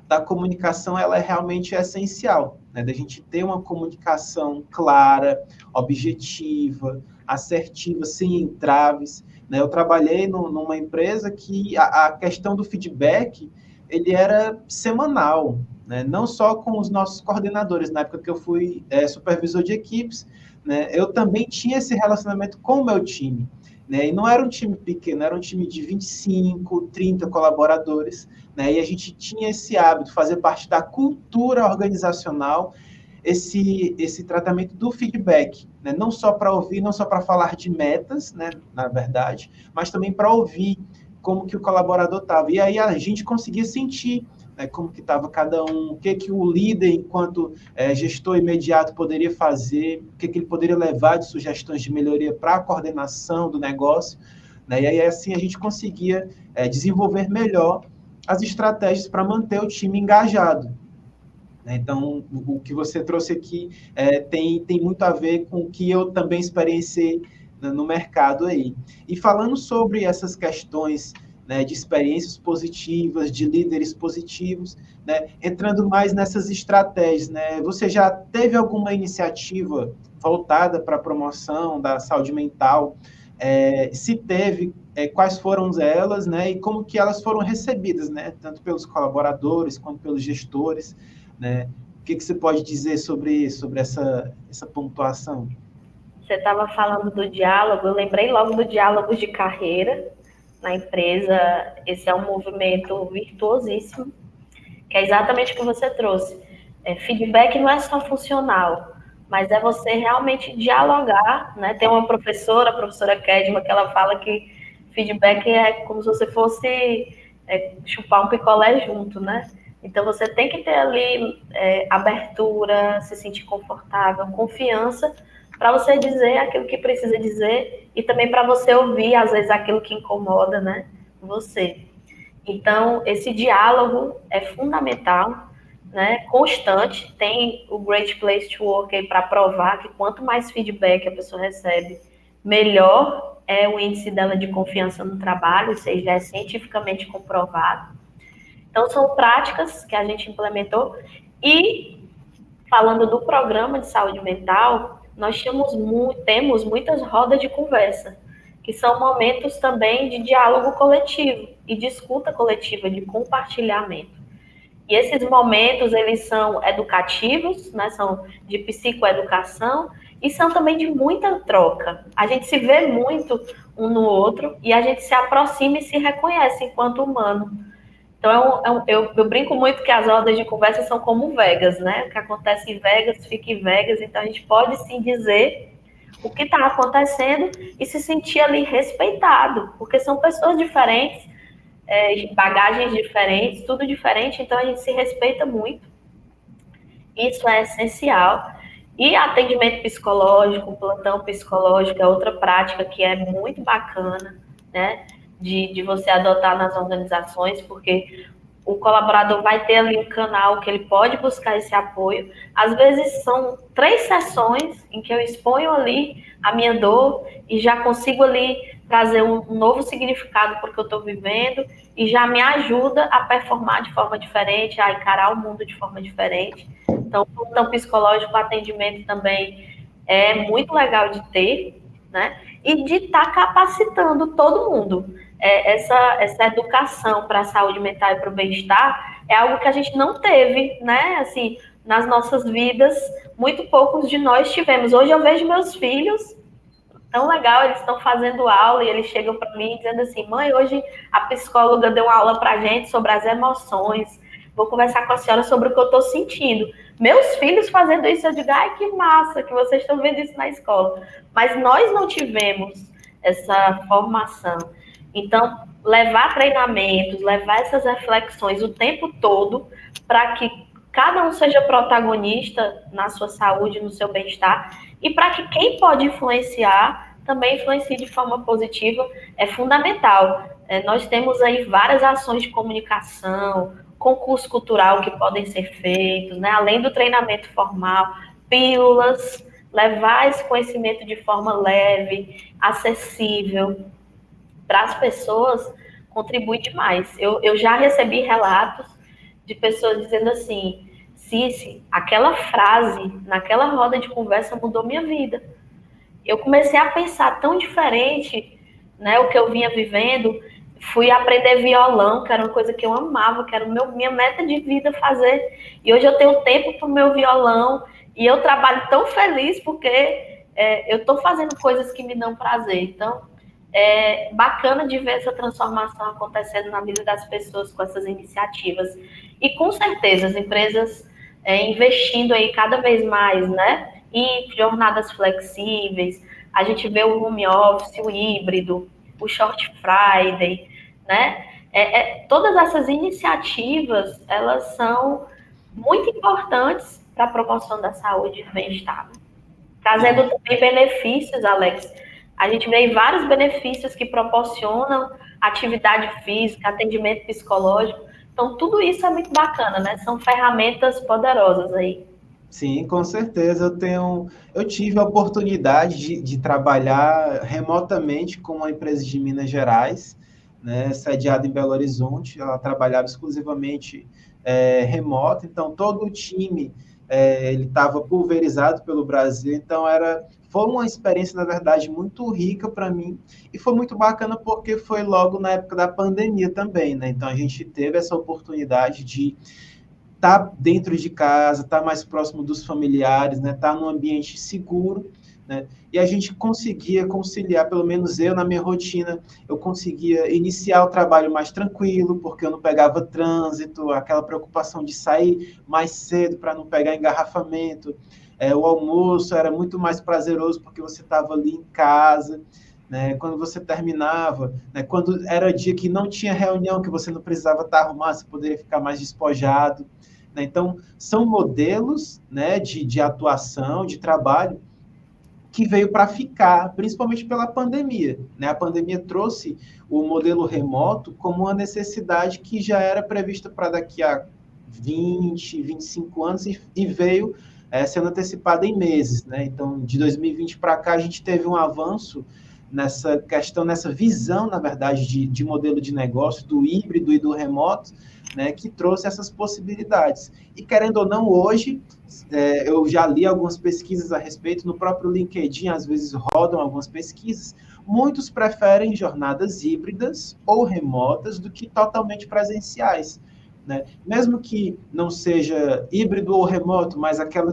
da comunicação, ela é realmente essencial, né? Da gente ter uma comunicação clara, objetiva, assertiva, sem entraves. Né? Eu trabalhei numa empresa que a questão do feedback, ele era semanal, né? Não só com os nossos coordenadores, na época que eu fui supervisor de equipes, né? Eu também tinha esse relacionamento com o meu time. Né? E não era um time pequeno, era um time de 25, 30 colaboradores, né? E a gente tinha esse hábito, fazer parte da cultura organizacional, esse tratamento do feedback, né? Não só para ouvir, não só para falar de metas, né? Na verdade, mas também para ouvir como que o colaborador estava. E aí a gente conseguia sentir, né, como que estava cada um, o que o líder, enquanto gestor imediato, poderia fazer, o que ele poderia levar de sugestões de melhoria para a coordenação do negócio. Né? E aí assim a gente conseguia desenvolver melhor as estratégias para manter o time engajado. Então, o que você trouxe aqui tem muito a ver com o que eu também experienciei no mercado aí. E falando sobre essas questões, né, de experiências positivas, de líderes positivos, né, entrando mais nessas estratégias, né, você já teve alguma iniciativa voltada para a promoção da saúde mental? Se teve, quais foram elas, né, e como que elas foram recebidas, né, tanto pelos colaboradores quanto pelos gestores, né? O que você pode dizer sobre essa pontuação? Você estava falando do diálogo, eu lembrei logo do diálogo de carreira na empresa. Esse é um movimento virtuosíssimo, que é exatamente o que você trouxe. Feedback não é só funcional, mas é você realmente dialogar, né? Tem uma professora, a professora Kedma, que ela fala que feedback é como se você fosse chupar um picolé junto, né? Então, você tem que ter ali abertura, se sentir confortável, confiança, para você dizer aquilo que precisa dizer e também para você ouvir, às vezes, aquilo que incomoda, né, você. Então, esse diálogo é fundamental, né, constante. Tem o Great Place to Work aí para provar que quanto mais feedback a pessoa recebe, melhor é o índice dela de confiança no trabalho, ou seja, é cientificamente comprovado. Então, são práticas que a gente implementou. E, falando do programa de saúde mental, nós temos muitas rodas de conversa, que são momentos também de diálogo coletivo e de escuta coletiva, de compartilhamento. E esses momentos, eles são educativos, né, são de psicoeducação, e são também de muita troca. A gente se vê muito um no outro, e a gente se aproxima e se reconhece enquanto humano. Então, eu brinco muito que as rodas de conversa são como Vegas, né? O que acontece em Vegas, fica em Vegas. Então, a gente pode, sim, dizer o que está acontecendo e se sentir ali respeitado, porque são pessoas diferentes, bagagens diferentes, tudo diferente, então a gente se respeita muito. Isso é essencial. E atendimento psicológico, plantão psicológico é outra prática que é muito bacana, né? De você adotar nas organizações, porque o colaborador vai ter ali um canal que ele pode buscar esse apoio. Às vezes são 3 sessões em que eu exponho ali a minha dor e já consigo ali trazer um novo significado para o que eu estou vivendo e já me ajuda a performar de forma diferente, a encarar o mundo de forma diferente. Então, o plantão psicológico, o atendimento também é muito legal de ter, né? E de estar capacitando todo mundo. Essa educação para a saúde mental e para o bem-estar é algo que a gente não teve, né? Assim, nas nossas vidas, muito poucos de nós tivemos. Hoje eu vejo meus filhos, tão legal, eles estão fazendo aula e eles chegam para mim dizendo assim: mãe, hoje a psicóloga deu uma aula para a gente sobre as emoções, vou conversar com a senhora sobre o que eu estou sentindo. Meus filhos fazendo isso, eu digo: ai, que massa que vocês estão vendo isso na escola. Mas nós não tivemos essa formação. Então, levar treinamentos, levar essas reflexões o tempo todo para que cada um seja protagonista na sua saúde, no seu bem-estar, e para que quem pode influenciar também influencie de forma positiva, é fundamental. Nós temos aí várias ações de comunicação, concurso cultural que podem ser feitos, né? Além do treinamento formal, pílulas, levar esse conhecimento de forma leve, acessível para as pessoas, contribui demais. Eu já recebi relatos de pessoas dizendo assim: Cici, aquela frase naquela roda de conversa mudou minha vida. Eu comecei a pensar tão diferente, né, o que eu vinha vivendo. Fui aprender violão, que era uma coisa que eu amava, que era minha meta de vida fazer. E hoje eu tenho tempo para o meu violão e eu trabalho tão feliz porque eu estou fazendo coisas que me dão prazer. Então, é bacana de ver essa transformação acontecendo na vida das pessoas com essas iniciativas. E com certeza as empresas investindo aí cada vez mais, né, em jornadas flexíveis. A gente vê o home office, o híbrido, o short Friday, né? Todas essas iniciativas, elas são muito importantes para a promoção da saúde e bem-estar. Trazendo também benefícios, Alex. A gente vê vários benefícios que proporcionam atividade física, atendimento psicológico. Então, tudo isso é muito bacana, né? São ferramentas poderosas aí. Sim, com certeza. Eu tive a oportunidade de trabalhar remotamente com uma empresa de Minas Gerais, né, sediada em Belo Horizonte. Ela trabalhava exclusivamente remoto, então todo o time ele estava pulverizado pelo Brasil, então foi uma experiência, na verdade, muito rica para mim, e foi muito bacana porque foi logo na época da pandemia também, né? Então a gente teve essa oportunidade de estar dentro de casa, estar mais próximo dos familiares, né? Estar num ambiente seguro, né? E a gente conseguia conciliar, pelo menos eu, na minha rotina, eu conseguia iniciar o trabalho mais tranquilo, porque eu não pegava trânsito, aquela preocupação de sair mais cedo para não pegar engarrafamento. O almoço era muito mais prazeroso, porque você estava ali em casa. né? Quando você terminava, né? Quando era dia que não tinha reunião, que você não precisava estar arrumado, você poderia ficar mais despojado, né? Então, são modelos, né, de atuação, de trabalho, que veio para ficar, principalmente pela pandemia, né? A pandemia trouxe o modelo remoto como uma necessidade que já era prevista para daqui a 20, 25 anos e veio sendo antecipada em meses, né? Então, de 2020 para cá, a gente teve um avanço nessa questão, nessa visão, na verdade, de modelo de negócio, do híbrido e do remoto, né, que trouxe essas possibilidades. E, querendo ou não, hoje, eu já li algumas pesquisas a respeito, no próprio LinkedIn, às vezes rodam algumas pesquisas, muitos preferem jornadas híbridas ou remotas do que totalmente presenciais, né? Mesmo que não seja híbrido ou remoto, mas aquela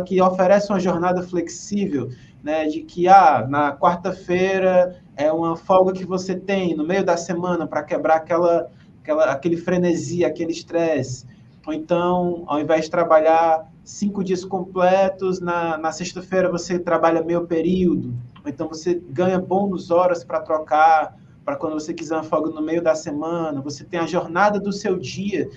que oferece uma jornada flexível, né, de que na quarta-feira é uma folga que você tem no meio da semana para quebrar aquele frenesi, aquele estresse. Ou então, ao invés de trabalhar 5 dias completos, na sexta-feira você trabalha meio período. Ou então você ganha bônus horas para trocar, para quando você quiser uma folga no meio da semana. Você tem a jornada do seu dia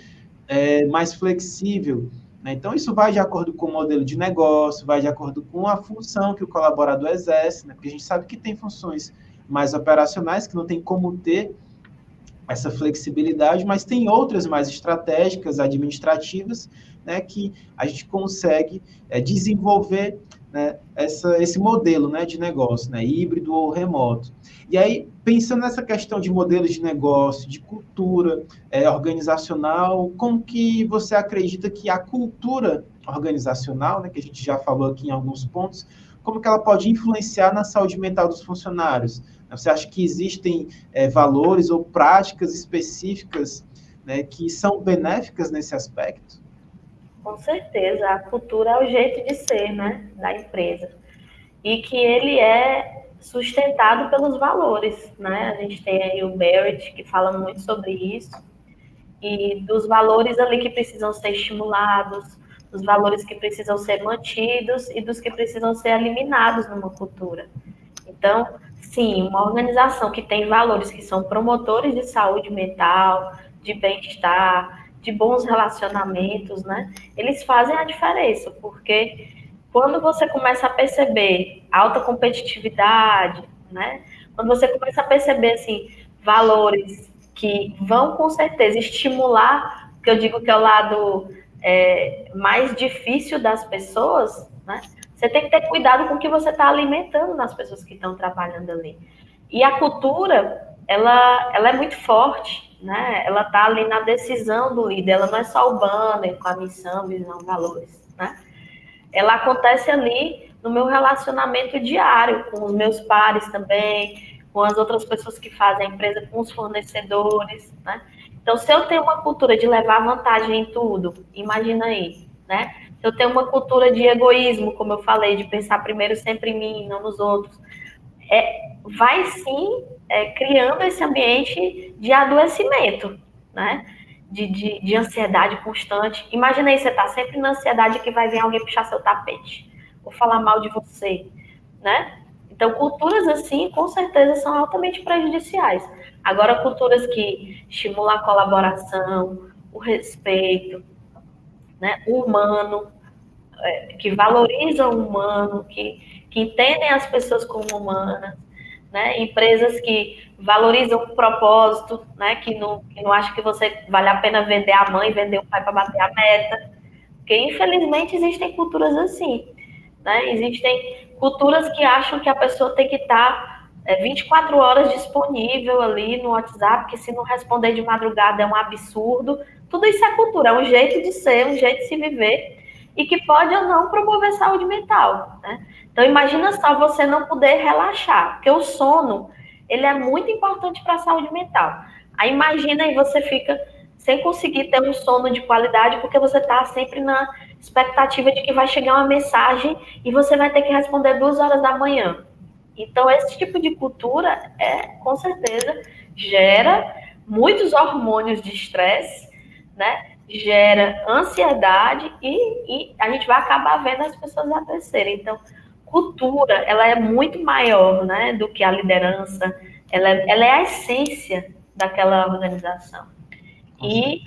mais flexível, né? Então, isso vai de acordo com o modelo de negócio, vai de acordo com a função que o colaborador exerce, né? Porque a gente sabe que tem funções mais operacionais que não tem como ter essa flexibilidade, mas tem outras mais estratégicas, administrativas, né, que a gente consegue desenvolver, né, esse modelo, né, de negócio, né, híbrido ou remoto. E aí, pensando nessa questão de modelos de negócio, de cultura organizacional, como que você acredita que a cultura organizacional, né, que a gente já falou aqui em alguns pontos, como que ela pode influenciar na saúde mental dos funcionários? Você acha que existem valores ou práticas específicas, né, que são benéficas nesse aspecto? Com certeza, a cultura é o jeito de ser, né, da empresa. E que ele é sustentado pelos valores, né? A gente tem aí o Barrett, que fala muito sobre isso, e dos valores ali que precisam ser estimulados, dos valores que precisam ser mantidos e dos que precisam ser eliminados numa cultura. Então, sim, uma organização que tem valores que são promotores de saúde mental, de bem-estar, de bons relacionamentos, né? Eles fazem a diferença, porque quando você começa a perceber alta competitividade, né? Quando você começa a perceber, assim, valores que vão, com certeza, estimular, que eu digo que é o lado mais difícil das pessoas, né? Você tem que ter cuidado com o que você está alimentando nas pessoas que estão trabalhando ali. E a cultura, ela é muito forte, né? Ela está ali na decisão do líder, ela não é só o banner com a missão, visão, valores, né? Ela acontece ali no meu relacionamento diário, com os meus pares também, com as outras pessoas que fazem a empresa, com os fornecedores, né? Então, se eu tenho uma cultura de levar vantagem em tudo, imagina aí, né? Se eu tenho uma cultura de egoísmo, como eu falei, de pensar primeiro sempre em mim, não nos outros, vai sim criando esse ambiente de adoecimento, né? De ansiedade constante. Imagina aí, você está sempre na ansiedade que vai vir alguém puxar seu tapete, ou falar mal de você, né? Então, culturas assim, com certeza, são altamente prejudiciais. Agora, culturas que estimulam a colaboração, o respeito, né, o humano, que valorizam o humano, que entendem as pessoas como humanas, né? Empresas que valorizam o propósito, né? Que não acham que você vale a pena vender a mãe, vender o pai para bater a meta. Porque, infelizmente, existem culturas assim, né? Existem culturas que acham que a pessoa tem que estar 24 horas disponível ali no WhatsApp, que se não responder de madrugada é um absurdo. Tudo isso é cultura, é um jeito de ser, um jeito de se viver, e que pode ou não promover saúde mental, né? Então, imagina só você não poder relaxar, porque o sono, ele é muito importante para a saúde mental. Aí imagina aí você fica sem conseguir ter um sono de qualidade, porque você está sempre na expectativa de que vai chegar uma mensagem e você vai ter que responder 2 horas da manhã. Então, esse tipo de cultura, com certeza, gera muitos hormônios de estresse, né? Gera ansiedade e a gente vai acabar vendo as pessoas adoecerem. Então, cultura, ela é muito maior, né, do que a liderança, ela é a essência daquela organização. E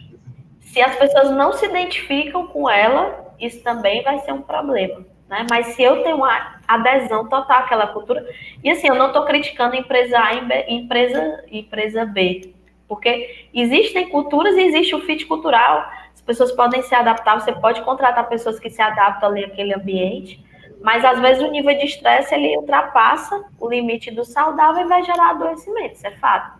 se as pessoas não se identificam com ela, isso também vai ser um problema, né? Mas se eu tenho uma adesão total àquela cultura, e assim, eu não estou criticando empresa A e empresa B, porque existem culturas e existe o fit cultural, as pessoas podem se adaptar, você pode contratar pessoas que se adaptam ali àquele ambiente, mas às vezes o nível de estresse ele ultrapassa o limite do saudável e vai gerar adoecimento, isso é fato.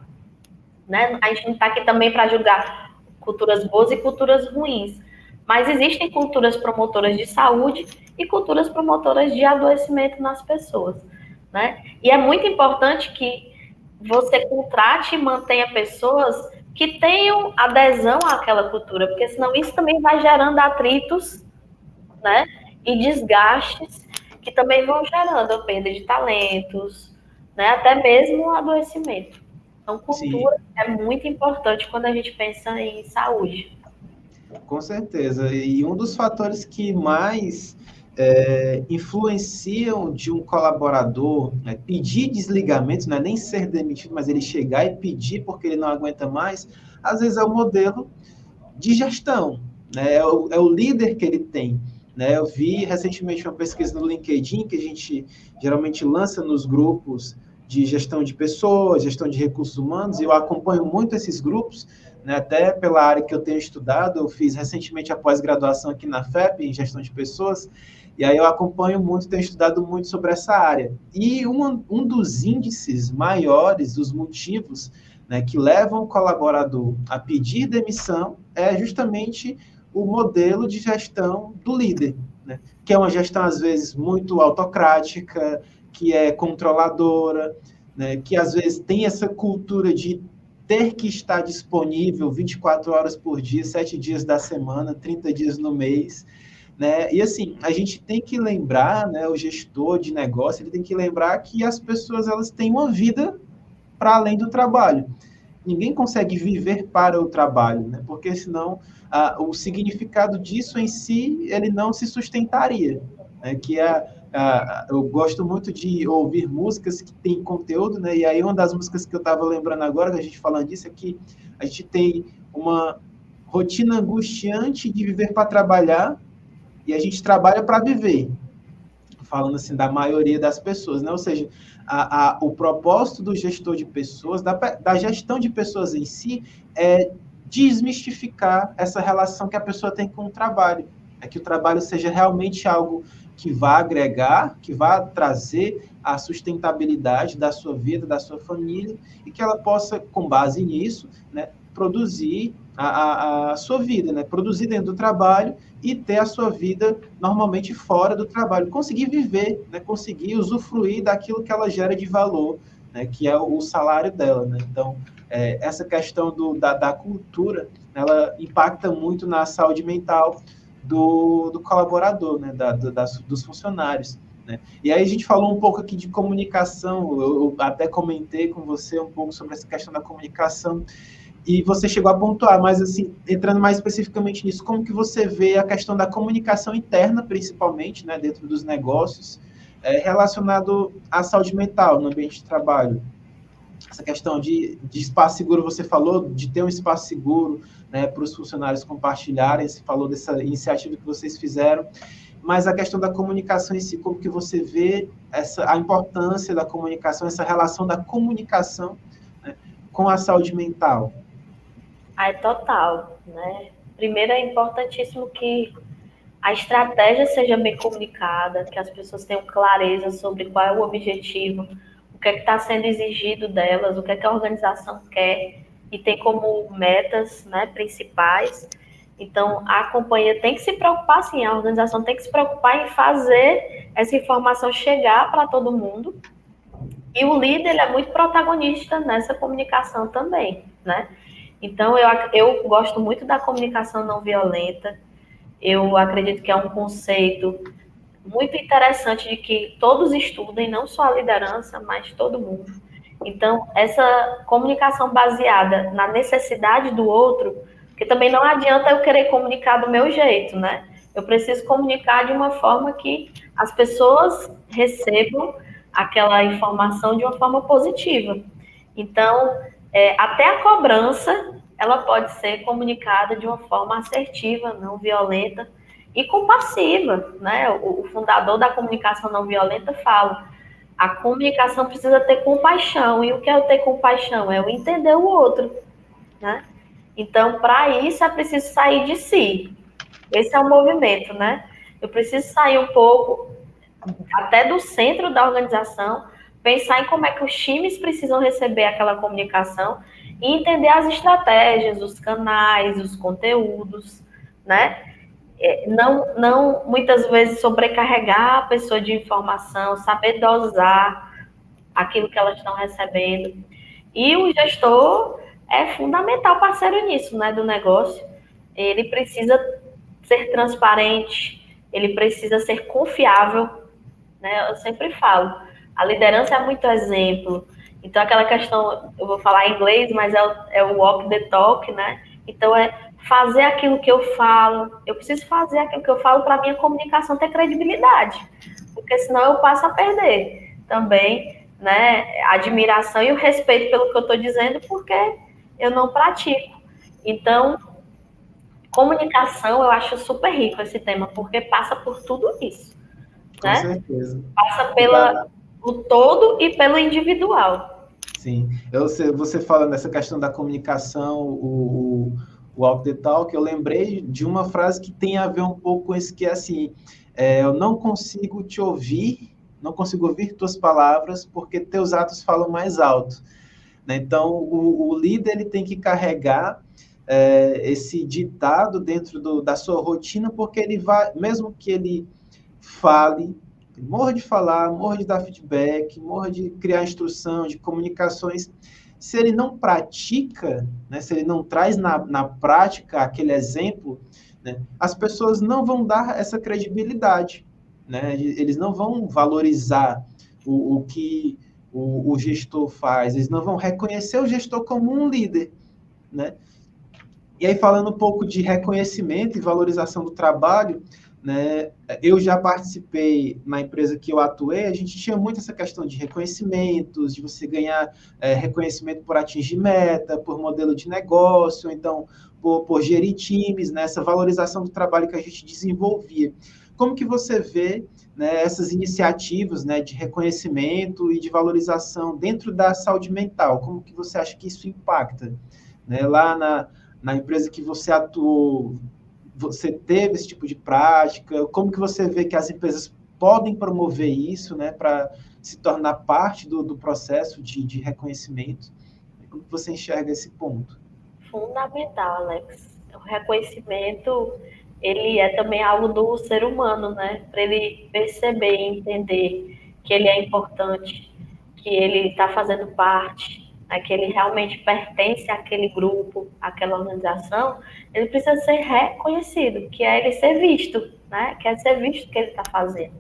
Né? A gente não está aqui também para julgar culturas boas e culturas ruins, mas existem culturas promotoras de saúde e culturas promotoras de adoecimento nas pessoas, né? E é muito importante que você contrate e mantenha pessoas que tenham adesão àquela cultura, porque senão isso também vai gerando atritos, né? E desgastes que também vão gerando a perda de talentos, né? Até mesmo o adoecimento. Então, cultura Sim, é muito importante quando a gente pensa em saúde. com certeza. E um dos fatores que mais influenciam de um colaborador, né, pedir desligamento, não é nem ser demitido, mas ele chegar e pedir porque ele não aguenta mais, às vezes é o modelo de gestão, né? É o líder que ele tem. Né? Eu vi recentemente uma pesquisa no LinkedIn que a gente geralmente lança nos grupos de gestão de pessoas, gestão de recursos humanos, e eu acompanho muito esses grupos, né? Até pela área que eu tenho estudado, eu fiz recentemente a pós-graduação aqui na FEP, em gestão de pessoas, e aí eu acompanho muito, tenho estudado muito sobre essa área. E um dos índices maiores, dos motivos, né, que levam o colaborador a pedir demissão é justamente o modelo de gestão do líder, né, que é uma gestão, às vezes, muito autocrática, que é controladora, né, que, às vezes, tem essa cultura de ter que estar disponível 24 horas por dia, 7 dias da semana, 30 dias no mês, né? E assim, a gente tem que lembrar, né, o gestor de negócio, ele tem que lembrar que as pessoas elas têm uma vida para além do trabalho. Ninguém consegue viver para o trabalho, né? Porque senão o significado disso em si ele não se sustentaria, né? Eu gosto muito de ouvir músicas que têm conteúdo, né? E aí uma das músicas que eu estava lembrando agora, que a gente falando disso, é que a gente tem uma rotina angustiante de viver para trabalhar e a gente trabalha para viver, falando assim da maioria das pessoas, né? Ou seja, o propósito do gestor de pessoas, da gestão de pessoas em si, é desmistificar essa relação que a pessoa tem com o trabalho. É que o trabalho seja realmente algo que vá agregar, que vá trazer a sustentabilidade da sua vida, da sua família, e que ela possa, com base nisso, né, produzir a sua vida, né? Produzir dentro do trabalho e ter a sua vida normalmente fora do trabalho, conseguir viver, né? Conseguir usufruir daquilo que ela gera de valor, né? Que é o salário dela, né? Então, essa questão da cultura, ela impacta muito na saúde mental do colaborador, né? Dos funcionários. Né? E aí a gente falou um pouco aqui de comunicação, eu até comentei com você um pouco sobre essa questão da comunicação, e você chegou a pontuar, mas assim, entrando mais especificamente nisso, como que você vê a questão da comunicação interna, principalmente, né, dentro dos negócios, relacionado à saúde mental no ambiente de trabalho? Essa questão de espaço seguro, você falou de ter um espaço seguro, né, para os funcionários compartilharem, você falou dessa iniciativa que vocês fizeram, mas a questão da comunicação em si, como que você vê a importância da comunicação, essa relação da comunicação, né, com a saúde mental? Aí, total, né? Primeiro, é importantíssimo que a estratégia seja bem comunicada, que as pessoas tenham clareza sobre qual é o objetivo, o que é que está sendo exigido delas, o que é que a organização quer e tem como metas, né, principais. Então, a companhia tem que se preocupar, sim, a organização tem que se preocupar em fazer essa informação chegar para todo mundo. E o líder ele é muito protagonista nessa comunicação também, né? Então, eu gosto muito da comunicação não violenta. Eu acredito que é um conceito muito interessante de que todos estudem, não só a liderança, mas todo mundo. Então, essa comunicação baseada na necessidade do outro, porque também não adianta eu querer comunicar do meu jeito, né? Eu preciso comunicar de uma forma que as pessoas recebam aquela informação de uma forma positiva. Então, até a cobrança, ela pode ser comunicada de uma forma assertiva, não violenta e compassiva, né? O fundador da comunicação não violenta fala: a comunicação precisa ter compaixão. E o que é ter compaixão? É o entender o outro, né? Então, para isso, é preciso sair de si. Esse é o movimento, né? Eu preciso sair um pouco até do centro da organização, pensar em como é que os times precisam receber aquela comunicação e entender as estratégias, os canais, os conteúdos, né? Não muitas vezes sobrecarregar a pessoa de informação, saber dosar aquilo que elas estão recebendo. E o gestor é fundamental parceiro nisso, né, do negócio. Ele precisa ser transparente, ele precisa ser confiável, né? Eu sempre falo, a liderança é muito exemplo. Então, aquela questão, eu vou falar em inglês, mas é o walk the talk, né? Então, é fazer aquilo que eu falo. Eu preciso fazer aquilo que eu falo para a minha comunicação ter credibilidade, porque senão eu passo a perder também, né? A admiração e o respeito pelo que eu estou dizendo, porque eu não pratico. Então, comunicação, eu acho super rico esse tema, porque passa por tudo isso, Com né? certeza. Passa o todo e pelo individual. Sim. Você fala nessa questão da comunicação, o walk the talk, eu lembrei de uma frase que tem a ver um pouco com isso, que é assim, eu não consigo te ouvir, não consigo ouvir tuas palavras, porque teus atos falam mais alto. Né? Então, o líder ele tem que carregar esse ditado dentro da sua rotina, porque ele vai, mesmo que ele fale, morra de falar, morra de dar feedback, morra de criar instrução, de comunicações, se ele não pratica, né, se ele não traz na prática aquele exemplo, né, as pessoas não vão dar essa credibilidade, né, eles não vão valorizar o que o gestor faz, eles não vão reconhecer o gestor como um líder, né? E aí, falando um pouco de reconhecimento e valorização do trabalho, né, eu já participei na empresa que eu atuei, a gente tinha muito essa questão de reconhecimentos, de você ganhar reconhecimento por atingir meta, por modelo de negócio, então, por gerir times, né, essa valorização do trabalho que a gente desenvolvia. Como que você vê, né, essas iniciativas, né, de reconhecimento e de valorização dentro da saúde mental? Como que você acha que isso impacta? Né, lá na empresa que você atuou, você teve esse tipo de prática? Como que você vê que as empresas podem promover isso, né, para se tornar parte do processo de reconhecimento? Como que você enxerga esse ponto? Fundamental, Alex. O reconhecimento, ele é também algo do ser humano, né? Para ele perceber e entender que ele é importante, que ele está fazendo parte, né? Que ele realmente pertence àquele grupo, àquela organização, ele precisa ser reconhecido, que é ele ser visto, né? Que é ser visto o que ele está fazendo.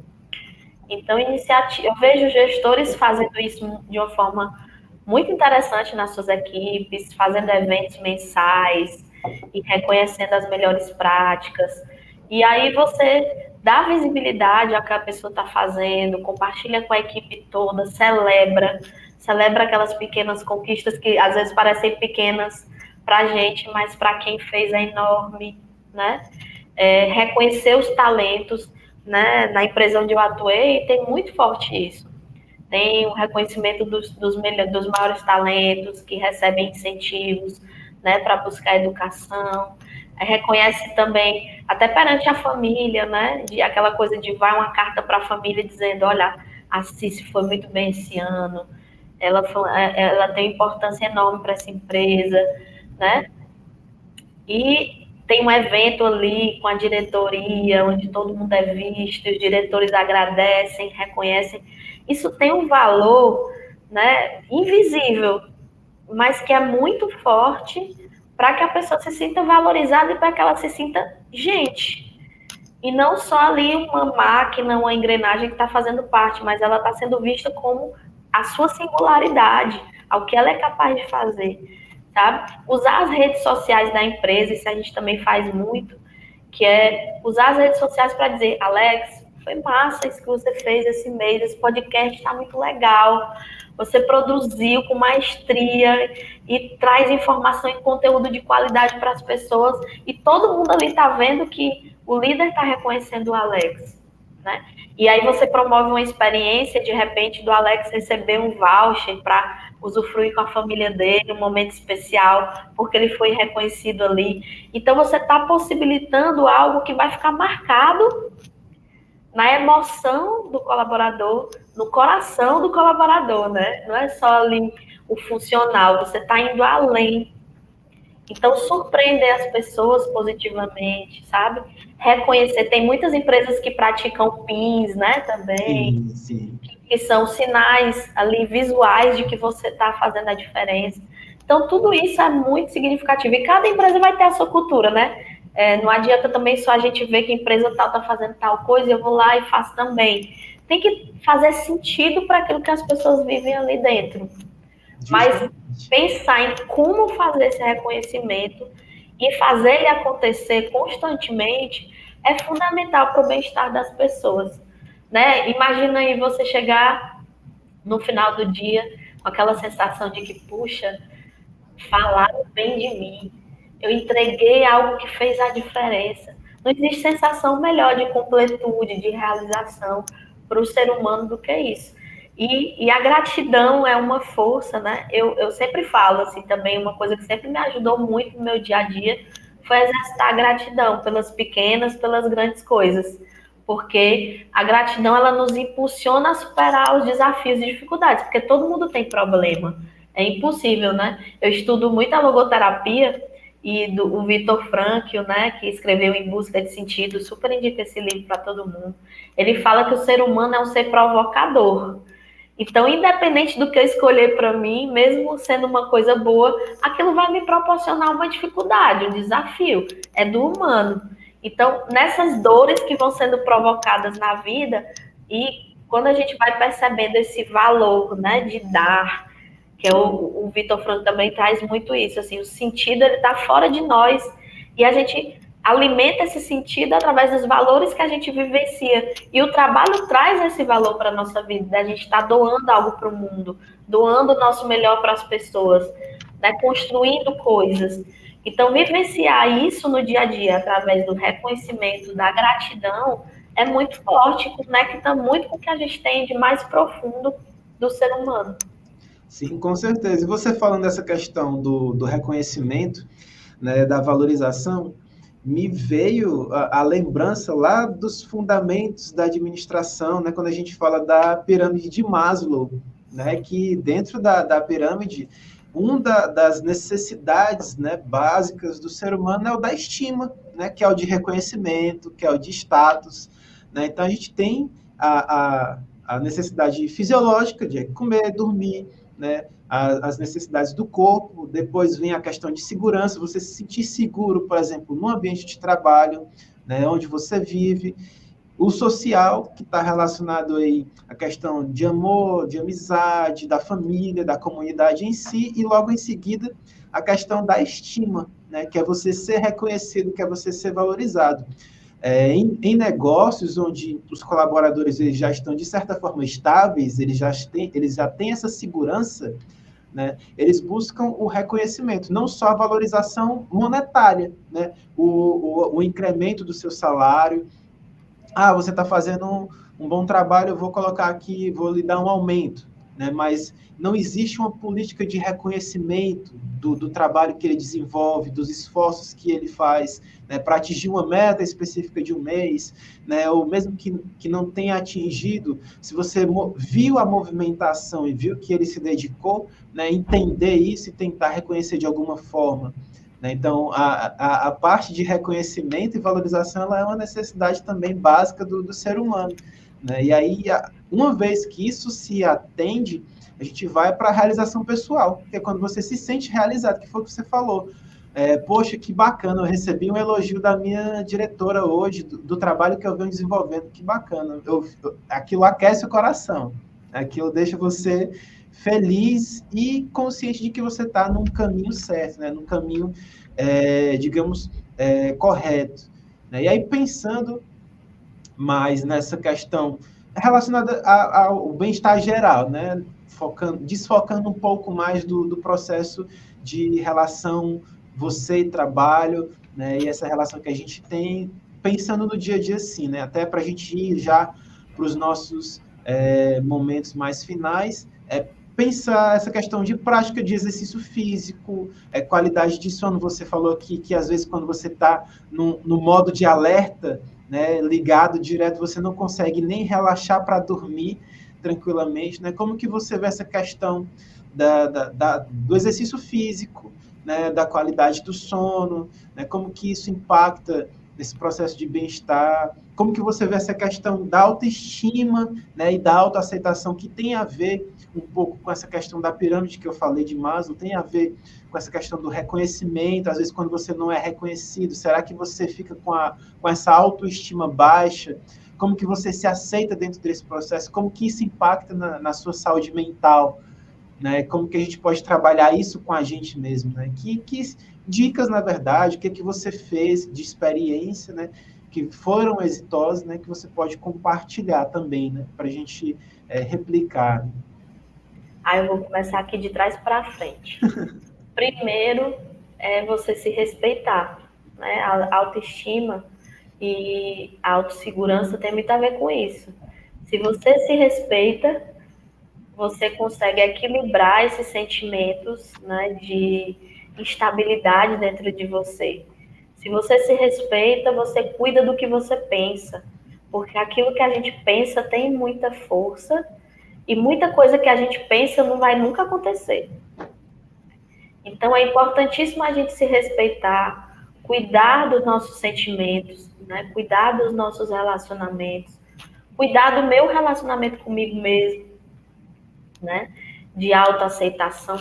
Então, eu vejo gestores fazendo isso de uma forma muito interessante nas suas equipes, fazendo eventos mensais e reconhecendo as melhores práticas. E aí você dá visibilidade ao que a pessoa está fazendo, compartilha com a equipe toda, celebra aquelas pequenas conquistas que às vezes parecem pequenas para a gente, mas para quem fez é enorme, né? Reconhecer os talentos, né? Na empresa onde eu atuei, tem muito forte isso. Tem o reconhecimento dos maiores talentos que recebem incentivos, né, para buscar educação. Reconhece também, até perante a família, né, aquela coisa de vai uma carta para a família dizendo, olha, a Cici foi muito bem esse ano, ela tem importância enorme para essa empresa, né? E tem um evento ali com a diretoria, onde todo mundo é visto, os diretores agradecem, reconhecem. Isso tem um valor, né, invisível, mas que é muito forte para que a pessoa se sinta valorizada e para que ela se sinta gente. E não só ali uma máquina, uma engrenagem que está fazendo parte, mas ela está sendo vista como a sua singularidade, ao que ela é capaz de fazer. Sabe? Usar as redes sociais da empresa, isso a gente também faz muito, que é usar as redes sociais para dizer, Alex, foi massa isso que você fez esse mês, esse podcast está muito legal, você produziu com maestria e traz informação e conteúdo de qualidade para as pessoas, e todo mundo ali está vendo que o líder está reconhecendo o Alex, né? E aí você promove uma experiência, de repente, do Alex receber um voucher para usufruir com a família dele, um momento especial, porque ele foi reconhecido ali. Então você está possibilitando algo que vai ficar marcado na emoção do colaborador, no coração do colaborador, né? Não é só ali o funcional, você está indo além. Então, surpreender as pessoas positivamente, sabe? Reconhecer. Tem muitas empresas que praticam PINs, né, também. Sim. Que são sinais ali visuais de que você está fazendo a diferença. Então, tudo isso é muito significativo. E cada empresa vai ter a sua cultura, né? Não adianta também só a gente ver que a empresa tal está fazendo tal coisa e eu vou lá e faço também. Tem que fazer sentido para aquilo que as pessoas vivem ali dentro. Mas pensar em como fazer esse reconhecimento e fazer ele acontecer constantemente é fundamental para o bem-estar das pessoas, né? Imagina aí você chegar no final do dia com aquela sensação de que, puxa, falaram bem de mim, eu entreguei algo que fez a diferença. Não existe sensação melhor de completude, de realização para o ser humano do que isso. E a gratidão é uma força, né? Eu sempre falo, assim, também, uma coisa que sempre me ajudou muito no meu dia a dia foi exercitar a gratidão pelas pequenas, pelas grandes coisas. Porque a gratidão, ela nos impulsiona a superar os desafios e dificuldades, porque todo mundo tem problema. É impossível, né? Eu estudo muito a logoterapia e o Viktor Frankl, né, que escreveu Em Busca de Sentido, super indico esse livro para todo mundo. Ele fala que o ser humano é um ser provocador. Então, independente do que eu escolher para mim, mesmo sendo uma coisa boa, aquilo vai me proporcionar uma dificuldade, um desafio. É do humano. Então, nessas dores que vão sendo provocadas na vida, e quando a gente vai percebendo esse valor, né, de dar, que é o Viktor Frankl também traz muito isso, assim, o sentido, ele está fora de nós, e a gente alimenta esse sentido através dos valores que a gente vivencia. E o trabalho traz esse valor para a nossa vida. A gente está doando algo para o mundo, doando o nosso melhor para as pessoas, né? Construindo coisas. Então, vivenciar isso no dia a dia, através do reconhecimento, da gratidão, é muito forte, conecta muito com o que a gente tem de mais profundo do ser humano. Sim, com certeza. E você falando dessa questão do reconhecimento, né, da valorização, me veio a lembrança lá dos fundamentos da administração, né, quando a gente fala da pirâmide de Maslow, né, que dentro da pirâmide, das necessidades, né, básicas do ser humano é o da estima, né, que é o de reconhecimento, que é o de status. Né? Então, a gente tem a necessidade fisiológica de comer, dormir, né? As necessidades do corpo, depois vem a questão de segurança, você se sentir seguro, por exemplo, no ambiente de trabalho, né, onde você vive, o social, que está relacionado aí à questão de amor, de amizade, da família, da comunidade em si, e logo em seguida a questão da estima, né, que é você ser reconhecido, que é você ser valorizado. Em negócios onde os colaboradores eles já estão, de certa forma, estáveis, eles já têm essa segurança, né? Eles buscam o reconhecimento, não só a valorização monetária, né? O incremento do seu salário. Você está fazendo um bom trabalho, eu vou colocar aqui, vou lhe dar um aumento, né? Mas não existe uma política de reconhecimento do trabalho que ele desenvolve, dos esforços que ele faz, né, para atingir uma meta específica de um mês, né, ou mesmo que não tenha atingido, se você viu a movimentação e viu que ele se dedicou, né, entender isso e tentar reconhecer de alguma forma. Né? Então, a parte de reconhecimento e valorização ela é uma necessidade também básica do ser humano. Né? E aí, uma vez que isso se atende, a gente vai para a realização pessoal, que é quando você se sente realizado, que foi o que você falou. Poxa, que bacana, eu recebi um elogio da minha diretora hoje, do trabalho que eu venho desenvolvendo, que bacana. Aquilo aquece o coração, aquilo deixa você feliz e consciente de que você está num caminho certo, né? Num caminho, digamos, correto. né? E aí, pensando mais nessa questão relacionada ao bem-estar geral, né? Desfocando um pouco mais do processo de relação você e trabalho, né? E essa relação que a gente tem, pensando no dia a dia, assim, né? Até para a gente ir já para os nossos momentos mais finais, pensar essa questão de prática de exercício físico, qualidade de sono. Você falou aqui que às vezes quando você está no modo de alerta, né, ligado direto, você não consegue nem relaxar para dormir tranquilamente, né? Como que você vê essa questão do exercício físico, né, da qualidade do sono, né? Como que isso impacta nesse processo de bem-estar? Como que você vê essa questão da autoestima, né, e da autoaceitação, que tem a ver um pouco com essa questão da pirâmide que eu falei de Maslow, tem a ver com essa questão do reconhecimento. Às vezes, quando você não é reconhecido, será que você fica com essa autoestima baixa? Como que você se aceita dentro desse processo? Como que isso impacta na sua saúde mental? Né? Como que a gente pode trabalhar isso com a gente mesmo? Né? Que dicas, na verdade, o que você fez de experiência, né, que foram exitosas, né, que você pode compartilhar também, né, para a gente replicar. Aí eu vou começar aqui de trás para frente. Primeiro é você se respeitar, né? A autoestima e a autossegurança tem muito a ver com isso. Se você se respeita, você consegue equilibrar esses sentimentos, né, de instabilidade dentro de você. Se você se respeita, você cuida do que você pensa, porque aquilo que a gente pensa tem muita força e muita coisa que a gente pensa não vai nunca acontecer. Então é importantíssimo a gente se respeitar, cuidar dos nossos sentimentos, né, cuidar dos nossos relacionamentos, cuidar do meu relacionamento comigo mesmo, né, de autoaceitação.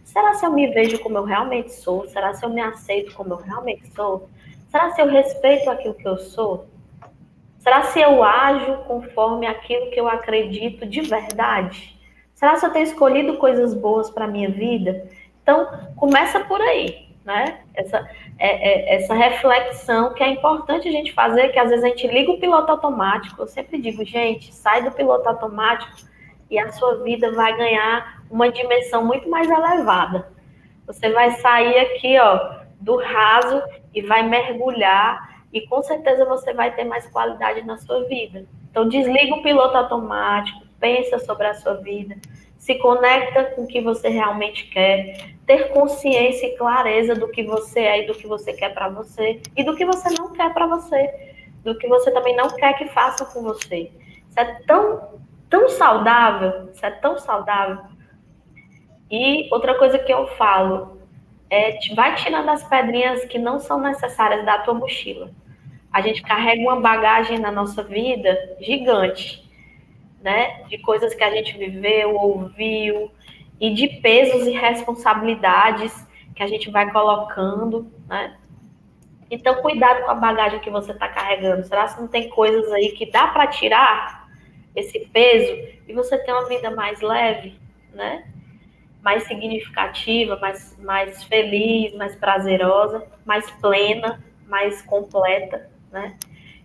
Será se eu me vejo como eu realmente sou? Será se eu me aceito como eu realmente sou? Será se eu respeito aquilo que eu sou? Será se eu ajo conforme aquilo que eu acredito de verdade? Será se eu tenho escolhido coisas boas para a minha vida? Então, começa por aí, né? Essa reflexão que é importante a gente fazer, que às vezes a gente liga o piloto automático. Eu sempre digo, gente, sai do piloto automático e a sua vida vai ganhar uma dimensão muito mais elevada. Você vai sair aqui, ó, do raso e vai mergulhar e com certeza você vai ter mais qualidade na sua vida. Então desliga o piloto automático, pensa sobre a sua vida, se conecta com o que você realmente quer, ter consciência e clareza do que você é e do que você quer para você e do que você não quer para você, do que você também não quer que faça com você. Isso é tão saudável, isso é tão saudável. E outra coisa que eu falo é, vai tirando as pedrinhas que não são necessárias da tua mochila. A gente carrega uma bagagem na nossa vida gigante, né? De coisas que a gente viveu, ouviu, e de pesos e responsabilidades que a gente vai colocando, né? Então, cuidado com a bagagem que você está carregando. Será que não tem coisas aí que dá para tirar esse peso e você ter uma vida mais leve, né? Mais significativa, mais feliz, mais prazerosa, mais plena, mais completa, né?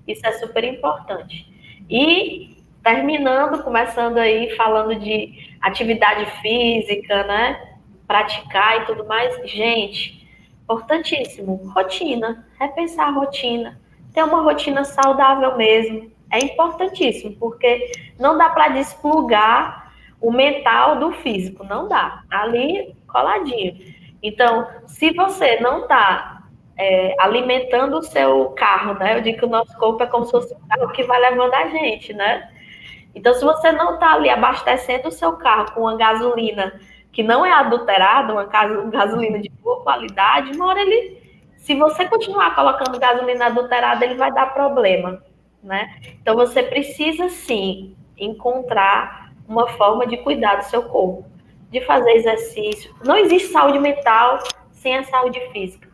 Isso é super importante. E terminando, começando aí, falando de atividade física, né? Praticar e tudo mais. Gente, importantíssimo, rotina, repensar a rotina, ter uma rotina saudável mesmo. É importantíssimo, porque não dá para desplugar o mental do físico, não dá, ali coladinho. Então, se você não está alimentando o seu carro, né? Eu digo que o nosso corpo é como se fosse um carro que vai levando a gente, né? Então, se você não está ali abastecendo o seu carro com uma gasolina que não é adulterada, uma gasolina de boa qualidade, uma hora se você continuar colocando gasolina adulterada, ele vai dar problema, né? Então, você precisa, sim, encontrar uma forma de cuidar do seu corpo, de fazer exercício. Não existe saúde mental sem a saúde física,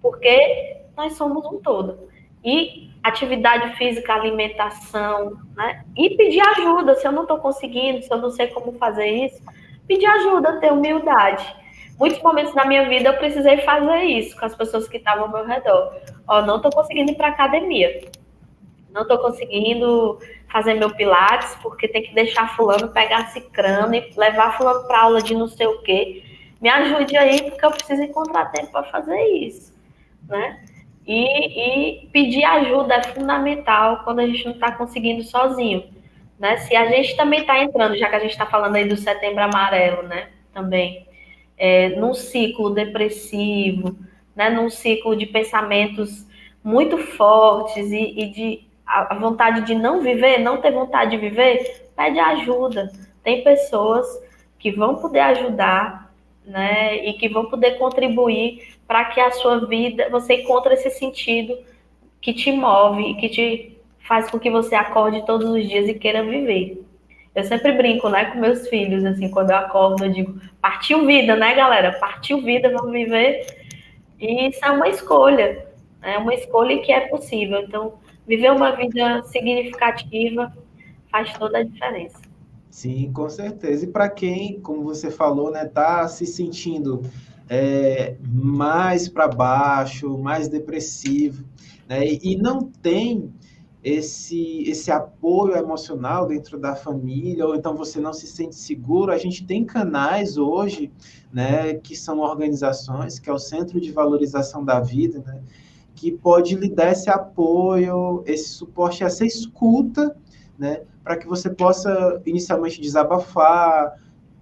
porque nós somos um todo. E atividade física, alimentação, né? E pedir ajuda, se eu não estou conseguindo, se eu não sei como fazer isso, pedir ajuda, ter humildade. muitos momentos na minha vida eu precisei fazer isso com as pessoas que estavam ao meu redor. Ó, não estou conseguindo ir para academia, não estou conseguindo fazer meu pilates porque tem que deixar fulano pegar cicrano e levar fulano para aula de não sei o quê. Me ajude aí porque eu preciso encontrar tempo para fazer isso, né? E pedir ajuda é fundamental quando a gente não está conseguindo sozinho, né? Se a gente também está entrando, já que a gente está falando aí do Setembro Amarelo, né? Também num ciclo depressivo, né? Num ciclo de pensamentos muito fortes e de a vontade de não viver, não ter vontade de viver, pede ajuda. Tem pessoas que vão poder ajudar, né? E que vão poder contribuir para que a sua vida, você encontre esse sentido que te move e que te faz com que você acorde todos os dias e queira viver. Eu sempre brinco, né, com meus filhos, assim, quando eu acordo, eu digo, partiu vida, né, galera? Partiu vida, vamos viver. E isso é uma escolha que é possível. Então, viver uma vida significativa faz toda a diferença. Sim, com certeza. E para quem, como você falou, né, tá se sentindo mais para baixo, mais depressivo, né, e não tem esse apoio emocional dentro da família, ou então você não se sente seguro, a gente tem canais hoje, né, que são organizações, que é o Centro de Valorização da Vida, né, que pode lhe dar esse apoio, esse suporte, essa escuta, né, para que você possa inicialmente desabafar,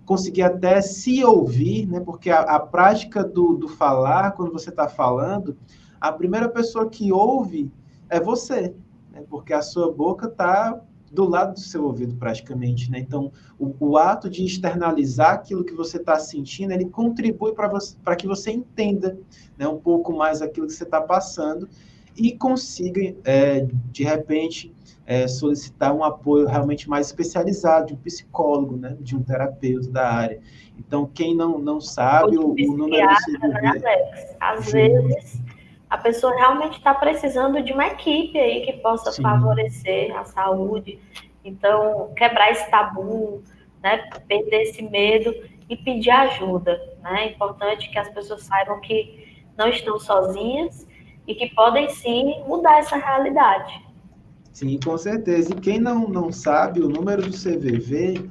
conseguir até se ouvir, né, porque a prática do falar, quando você está falando, a primeira pessoa que ouve é você, né, porque a sua boca está do lado do seu ouvido praticamente, né? Então, o ato de externalizar aquilo que você está sentindo, ele contribui para que você entenda, né, um pouco mais aquilo que você está passando e consiga, de repente, solicitar um apoio realmente mais especializado, de um psicólogo, né, de um terapeuta da área. Então, quem não sabe, o número do CVV... Né, Alex? Às vezes, a pessoa realmente está precisando de uma equipe aí que possa favorecer a saúde. Então, quebrar esse tabu, né, perder esse medo e pedir ajuda, né? É importante que as pessoas saibam que não estão sozinhas e que podem sim mudar essa realidade. Sim, com certeza. E quem não sabe, o número do CVV,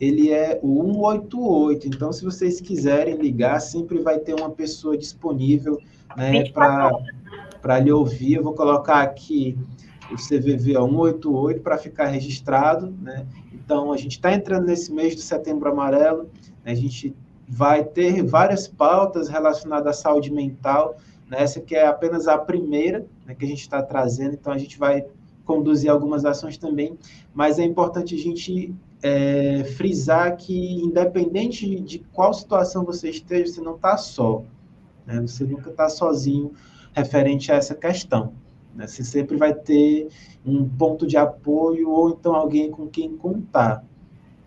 ele é o 188. Então, se vocês quiserem ligar, sempre vai ter uma pessoa disponível, né, para lhe ouvir. Eu vou colocar aqui o CVV 188 para ficar registrado, né? Então, a gente está entrando nesse mês do Setembro Amarelo, né? A gente vai ter várias pautas relacionadas à saúde mental, né? Essa que é apenas a primeira, né, que a gente está trazendo, então a gente vai conduzir algumas ações também, mas é importante a gente frisar que, independente de qual situação você esteja, você não está só, né? Você nunca está sozinho referente a essa questão, né? Você sempre vai ter um ponto de apoio ou então alguém com quem contar,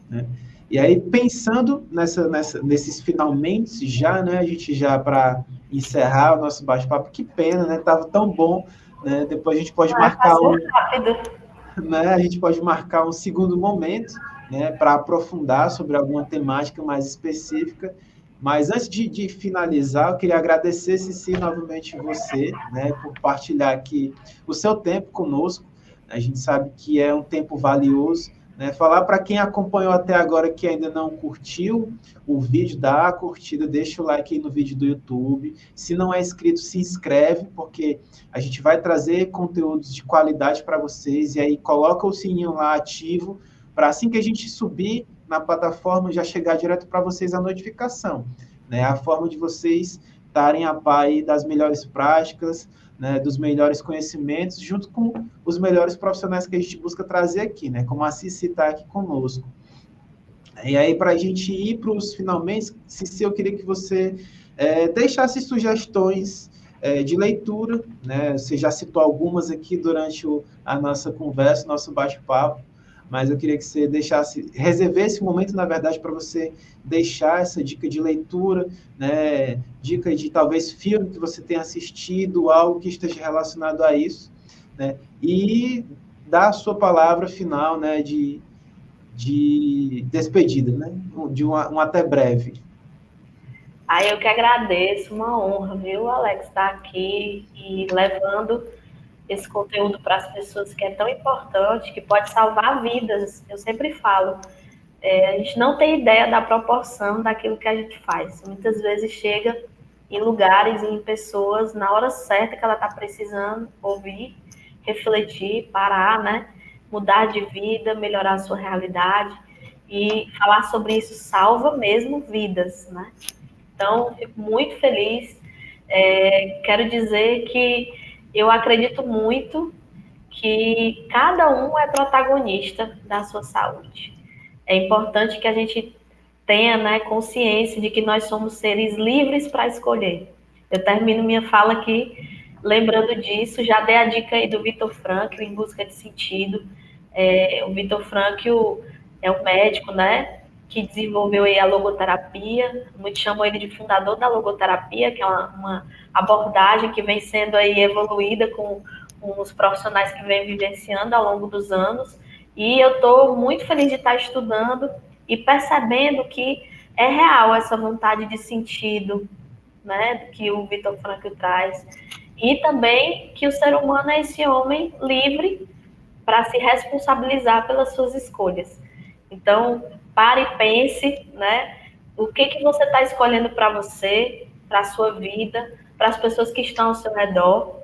né? E aí, pensando nesses finalmente já, né, a gente já para encerrar o nosso bate-papo, que pena, né? Tava tão bom, né? Depois a gente pode marcar a gente pode marcar um segundo momento, né, para aprofundar sobre alguma temática mais específica. Mas antes de finalizar, eu queria agradecer, Cici, novamente você, né, por partilhar aqui o seu tempo conosco. A gente sabe que é um tempo valioso, né? Falar para quem acompanhou até agora que ainda não curtiu o vídeo, dá a curtida, deixa o like aí no vídeo do YouTube. Se não é inscrito, se inscreve, porque a gente vai trazer conteúdos de qualidade para vocês, e aí coloca o sininho lá ativo, para assim que a gente subir na plataforma, já chegar direto para vocês a notificação, né? A forma de vocês estarem a par aí das melhores práticas, né, dos melhores conhecimentos, junto com os melhores profissionais que a gente busca trazer aqui, né, como a Cici está aqui conosco. E aí, para a gente ir para os finalmente, Cici, eu queria que você deixasse sugestões de leitura, né? Você já citou algumas aqui durante a nossa conversa, nosso bate-papo, mas eu queria que você reserve esse momento, na verdade, para você deixar essa dica de leitura, né? Dica de talvez filme que você tenha assistido, algo que esteja relacionado a isso, né? E dar a sua palavra final, né, de despedida, né? De um até breve. Aí eu que agradeço, uma honra, viu, Alex, estar aqui e levando esse conteúdo para as pessoas que é tão importante, que pode salvar vidas. Eu sempre falo, a gente não tem ideia da proporção daquilo que a gente faz. Muitas vezes chega em lugares, em pessoas, na hora certa que ela está precisando ouvir, refletir, parar, né? Mudar de vida, melhorar a sua realidade. E falar sobre isso salva mesmo vidas, né? Então, fico muito feliz. Quero dizer que eu acredito muito que cada um é protagonista da sua saúde. É importante que a gente tenha, né, consciência de que nós somos seres livres para escolher. Eu termino minha fala aqui lembrando disso. Já dei a dica aí do Viktor Frankl, Em Busca de Sentido. O Viktor Frankl é um médico, né, que desenvolveu aí a logoterapia. Muitos chamam ele de fundador da logoterapia, que é uma abordagem que vem sendo aí evoluída com os profissionais que vêm vivenciando ao longo dos anos. E eu estou muito feliz de estar estudando e percebendo que é real essa vontade de sentido, né, que o Viktor Frankl traz. E também que o ser humano é esse homem livre para se responsabilizar pelas suas escolhas. Então, pare e pense, né, o que você está escolhendo para você, para a sua vida, para as pessoas que estão ao seu redor,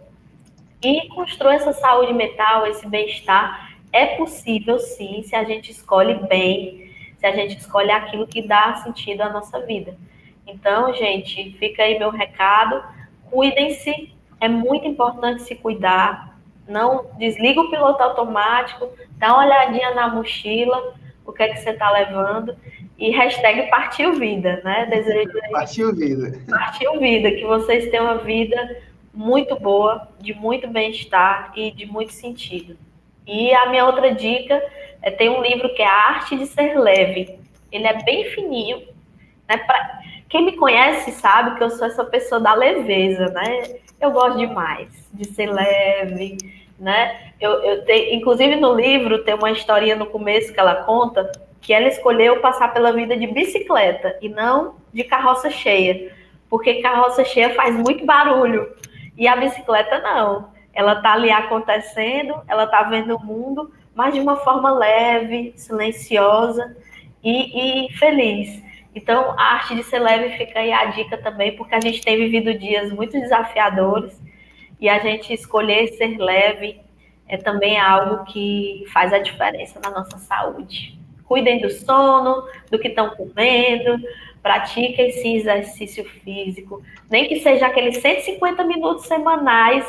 e construa essa saúde mental, esse bem-estar. É possível, sim, se a gente escolhe bem, se a gente escolhe aquilo que dá sentido à nossa vida. Então, gente, fica aí meu recado. Cuidem-se, é muito importante se cuidar. Não desliga o piloto automático, dá uma olhadinha na mochila, o que é que você está levando, e hashtag partiu vida, né? Desejo aí, Partiu vida. partiu vida, que vocês tenham uma vida muito boa, de muito bem-estar e de muito sentido. E a minha outra dica tem um livro que é A Arte de Ser Leve. Ele é bem fininho, né? Quem me conhece sabe que eu sou essa pessoa da leveza, né? Eu gosto demais de ser leve, né? Inclusive no livro tem uma historinha no começo que ela conta que ela escolheu passar pela vida de bicicleta e não de carroça cheia, porque carroça cheia faz muito barulho e a bicicleta não. Ela tá ali acontecendo, ela tá vendo o mundo, mas de uma forma leve, silenciosa e feliz. Então, a arte de ser leve fica aí a dica também, porque a gente tem vivido dias muito desafiadores e a gente escolher ser leve é também algo que faz a diferença na nossa saúde. Cuidem do sono, do que estão comendo, pratiquem sim exercício físico, nem que seja aqueles 150 minutos semanais,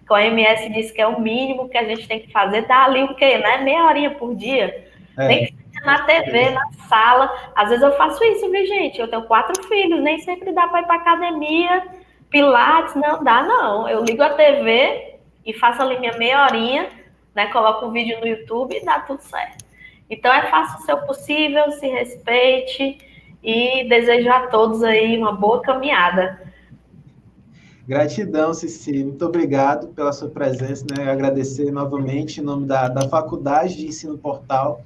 que a OMS diz que é o mínimo que a gente tem que fazer, dá ali o quê, né? Meia horinha por dia. Nem que seja na TV, na sala. Às vezes eu faço isso, viu, gente? Eu tenho 4 filhos, nem sempre dá para ir para academia, pilates, não dá, não. Eu ligo a TV e faço ali minha meia horinha, né? Coloco um vídeo no YouTube e dá tudo certo. Então, faça o seu possível, se respeite e desejo a todos aí uma boa caminhada. Gratidão, Cici. Muito obrigado pela sua presença, né? Agradecer novamente em nome da Faculdade de Ensino Portal,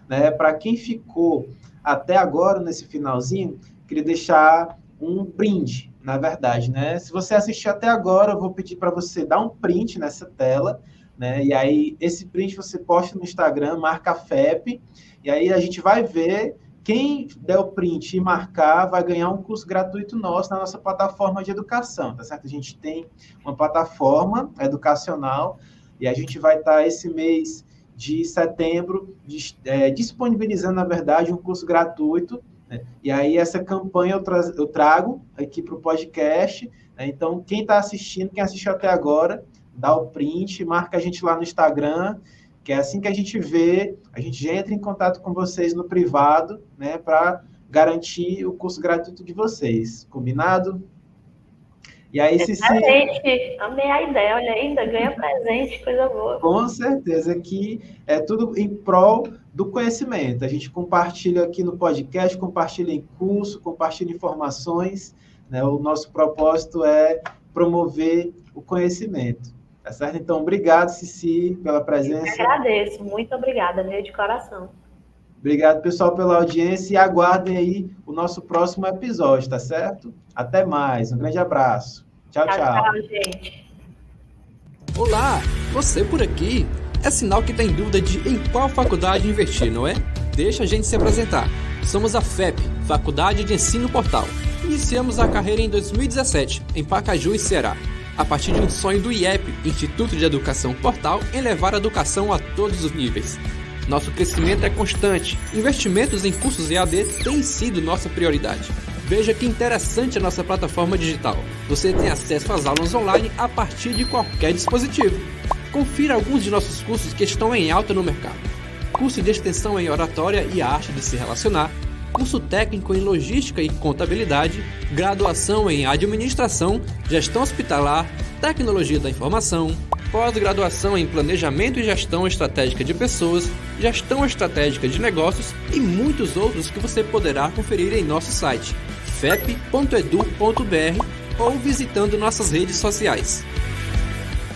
né? Para quem ficou até agora, nesse finalzinho, queria deixar um brinde, na verdade, né? Se você assistiu até agora, eu vou pedir para você dar um print nessa tela, né? E aí, esse print você posta no Instagram, marca a FEP, e aí a gente vai ver quem der o print e marcar vai ganhar um curso gratuito nosso na nossa plataforma de educação, tá certo? A gente tem uma plataforma educacional e a gente vai estar esse mês de setembro disponibilizando, na verdade, um curso gratuito, né? E aí essa campanha eu trago aqui para o podcast, né? Então, quem está assistindo, quem assistiu até agora, dá o print, marca a gente lá no Instagram, que é assim que a gente vê, a gente já entra em contato com vocês no privado, né, para garantir o curso gratuito de vocês. Combinado? E aí, Cici... Presente, amei a ideia, olha ainda, ganha presente, coisa boa. Com certeza que é tudo em prol do conhecimento. A gente compartilha aqui no podcast, compartilha em curso, compartilha informações, né? O nosso propósito é promover o conhecimento. Tá certo? Então, obrigado, Cici, pela presença. Eu agradeço, muito obrigada, meio de coração. Obrigado, pessoal, pela audiência e aguardem aí o nosso próximo episódio, tá certo? Até mais. Um grande abraço. Tchau, tchau. Tchau, gente. Olá, você por aqui? É sinal que tem dúvida de em qual faculdade investir, não é? Deixa a gente se apresentar. Somos a FEP, Faculdade de Ensino Portal. Iniciamos a carreira em 2017, em Pacaju, Ceará, a partir de um sonho do IEP, Instituto de Educação Portal, em levar a educação a todos os níveis. Nosso crescimento é constante. Investimentos em cursos EAD têm sido nossa prioridade. Veja que interessante a nossa plataforma digital. Você tem acesso às aulas online a partir de qualquer dispositivo. Confira alguns de nossos cursos que estão em alta no mercado. Curso de extensão em oratória e arte de se relacionar, curso técnico em logística e contabilidade, graduação em administração, gestão hospitalar, tecnologia da informação, pós-graduação em planejamento e gestão estratégica de pessoas, gestão estratégica de negócios e muitos outros que você poderá conferir em nosso site fep.edu.br ou visitando nossas redes sociais.